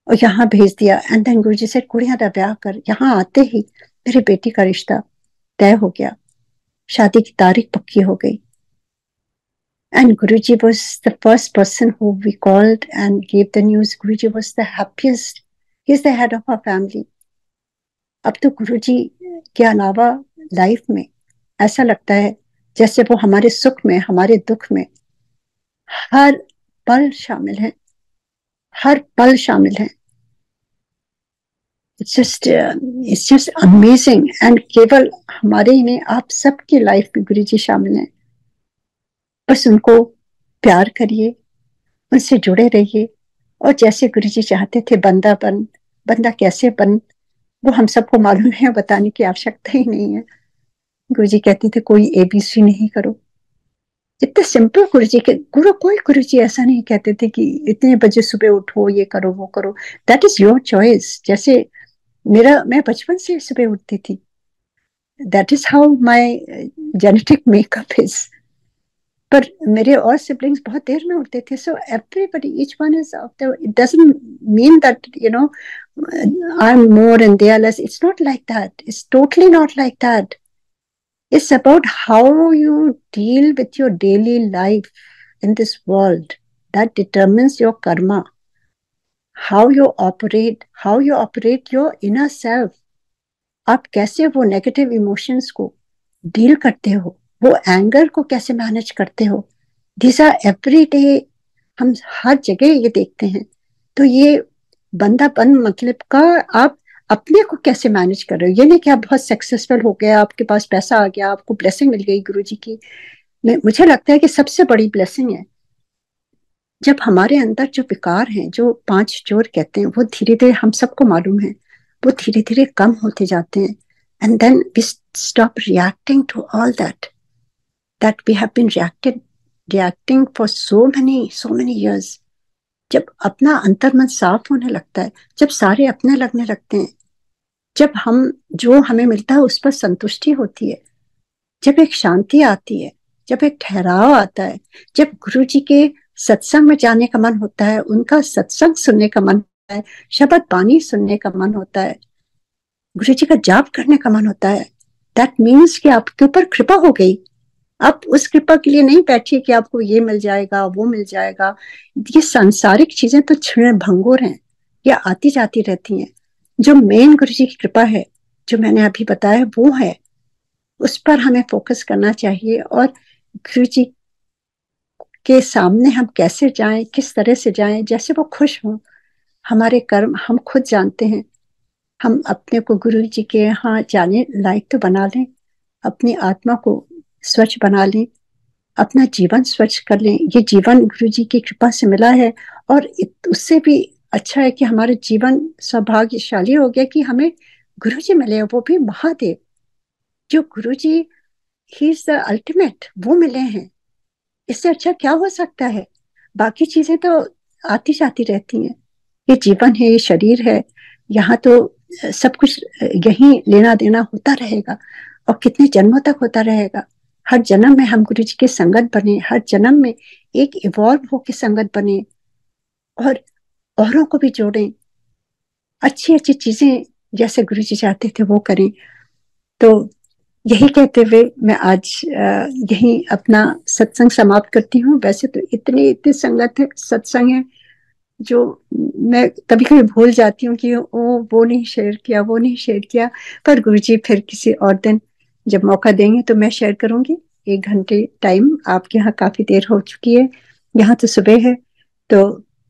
और यहाँ भेज दिया। एंड देन गुरुजी से कुड़ियां दा ब्याह कर। यहाँ आते ही मेरी बेटी का रिश्ता तय हो गया, शादी की तारीख पक्की हो गई। And Guruji was the first person who we called and gave the news. Guruji was the happiest. He's the head of our family. अब तो गुरुजी के अलावा लाइफ में ऐसा लगता है जैसे वो हमारे सुख में, हमारे दुख में हर पल शामिल है, हर पल शामिल है। It's just amazing. एंड केवल हमारे ही नहीं, आप सबकी लाइफ में गुरु जी शामिल हैं। बस उनको प्यार करिए, उनसे जुड़े रहिए, और जैसे गुरु जी चाहते थे बंदा बन। बंदा कैसे बन, वो हम सबको मालूम है, बताने की आवश्यकता ही नहीं है। गुरु जी कहते थे कोई एबीसी नहीं करो। इतने सिंपल गुरु जी के कोई गुरु जी ऐसा नहीं कहते थे कि इतने बजे सुबह उठो, ये करो वो करो। That is your choice. जैसे मैं बचपन से सुबह उठती थी। That is how my genetic makeup is. पर मेरे और सिबलिंग्स बहुत देर में उठते थे। So everybody, each one is out there. It doesn't mean that I am more and they are less. It's not like that. It's totally not like that. It's about how you deal with your daily life in this world. That determines your karma. How you operate your inner self. आप कैसे वो negative emotions को deal करते हो, वो anger को कैसे manage करते हो। This are every day. हम हर जगह ये देखते हैं। तो ये बंदापन मतलब का आप अपने को कैसे मैनेज कर रहे हो। ये नहीं कि आप बहुत सक्सेसफुल हो गए, आपके पास पैसा आ गया, आपको ब्लेसिंग मिल गई गुरुजी की। मुझे लगता है कि सबसे बड़ी ब्लेसिंग है जब हमारे अंदर जो विकार हैं, जो 5 चोर कहते हैं, वो धीरे धीरे, हम सबको मालूम है, वो धीरे धीरे कम होते जाते हैं। And then we stop reacting to all that we have been reacting for so many years. जब अपना अंतर्मन साफ होने लगता है, जब सारे अपने लगने लगते हैं, जब जो हमें मिलता है उस पर संतुष्टि होती है, जब एक शांति आती है, जब एक ठहराव आता है, जब गुरु जी के सत्संग में जाने का मन होता है, उनका सत्संग सुनने का मन होता है, शब्द बानी सुनने का मन होता है, गुरु जी का जाप करने का मन होता है, दैट मीन्स कि आपके ऊपर कृपा हो गई। आप उस कृपा के लिए नहीं बैठिए कि आपको ये मिल जाएगा, वो मिल जाएगा। ये सांसारिक चीजें तो क्षण भंगुर हैं, ये आती जाती रहती हैं। जो मेन गुरु जी की कृपा है, जो मैंने अभी बताया, वो है, उस पर हमें फोकस करना चाहिए। और गुरु जी के सामने हम कैसे जाएं, किस तरह से जाएं, जैसे वो खुश हों। हमारे कर्म हम खुद जानते हैं। हम अपने को गुरु जी के यहाँ जाने लायक तो बना लें, अपनी आत्मा को स्वच्छ बना लें, अपना जीवन स्वच्छ कर लें। ये जीवन गुरु जी की कृपा से मिला है। और उससे भी अच्छा है कि हमारा जीवन सौभाग्यशाली हो गया कि हमें गुरु जी मिले, वो भी महादेव। जो गुरु जी, ही इज द अल्टीमेट, वो मिले हैं। इससे अच्छा क्या हो सकता है। बाकी चीजें तो आती जाती रहती हैं। ये जीवन है, ये शरीर है, यहाँ तो सब कुछ यही लेना देना होता रहेगा और कितने जन्मों तक होता रहेगा। हर जन्म में हम गुरु जी की संगत बने, हर जन्म में एक इवॉल्व होकर संगत बने और औरों को भी जोड़ें, अच्छी अच्छी चीजें जैसे गुरु जी चाहते थे वो करें। तो यही कहते हुए मैं आज यही अपना सत्संग समाप्त करती हूँ। वैसे तो इतनी इतनी संगत है, सत्संग है, जो मैं कभी कभी भूल जाती हूँ कि वो नहीं शेयर किया, वो नहीं शेयर किया। पर गुरुजी फिर किसी और दिन जब मौका देंगे तो मैं शेयर करूंगी। 1 घंटे टाइम, आपके यहाँ काफी देर हो चुकी है, यहाँ तो सुबह है। तो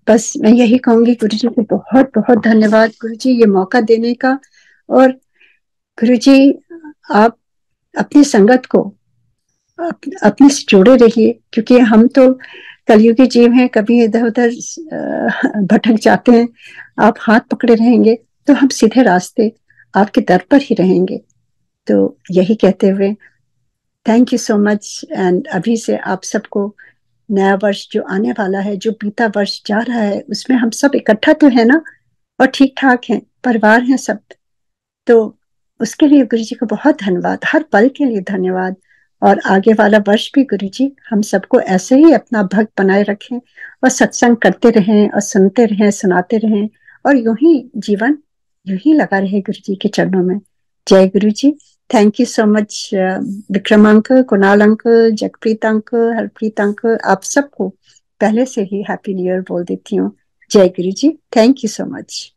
बस मैं यही कहूंगी, गुरुजी को बहुत बहुत धन्यवाद गुरुजी ये मौका देने का। और गुरुजी आप अपनी संगत को अपने से जोड़े रहिए, क्योंकि हम तो कलयुगी जीव हैं, कभी इधर उधर भटक जाते हैं। आप हाथ पकड़े रहेंगे तो हम सीधे रास्ते आपके दर पर ही रहेंगे। तो यही कहते हुए thank you so much. And अभी से आप सबको नया वर्ष जो आने वाला है, जो बीता वर्ष जा रहा है, उसमें हम सब इकट्ठा तो है ना, और ठीक ठाक हैं, परिवार हैं सब। तो उसके लिए गुरु जी को बहुत धन्यवाद, हर पल के लिए धन्यवाद। और आगे वाला वर्ष भी गुरु जी हम सबको ऐसे ही अपना भक्त बनाए रखें और सत्संग करते रहें और सुनते रहें, सुनाते रहें, और यूं ही जीवन यूं ही लगा रहे गुरु जी के चरणों में। जय Guru ji. Thank you so much Vikram uncle, Kunal uncle, Jagpreet uncle, Harpreet uncle, आप सबको पहले से ही हैप्पी न्यू ईयर बोल देती हूँ। जय Guru ji. Thank you so much.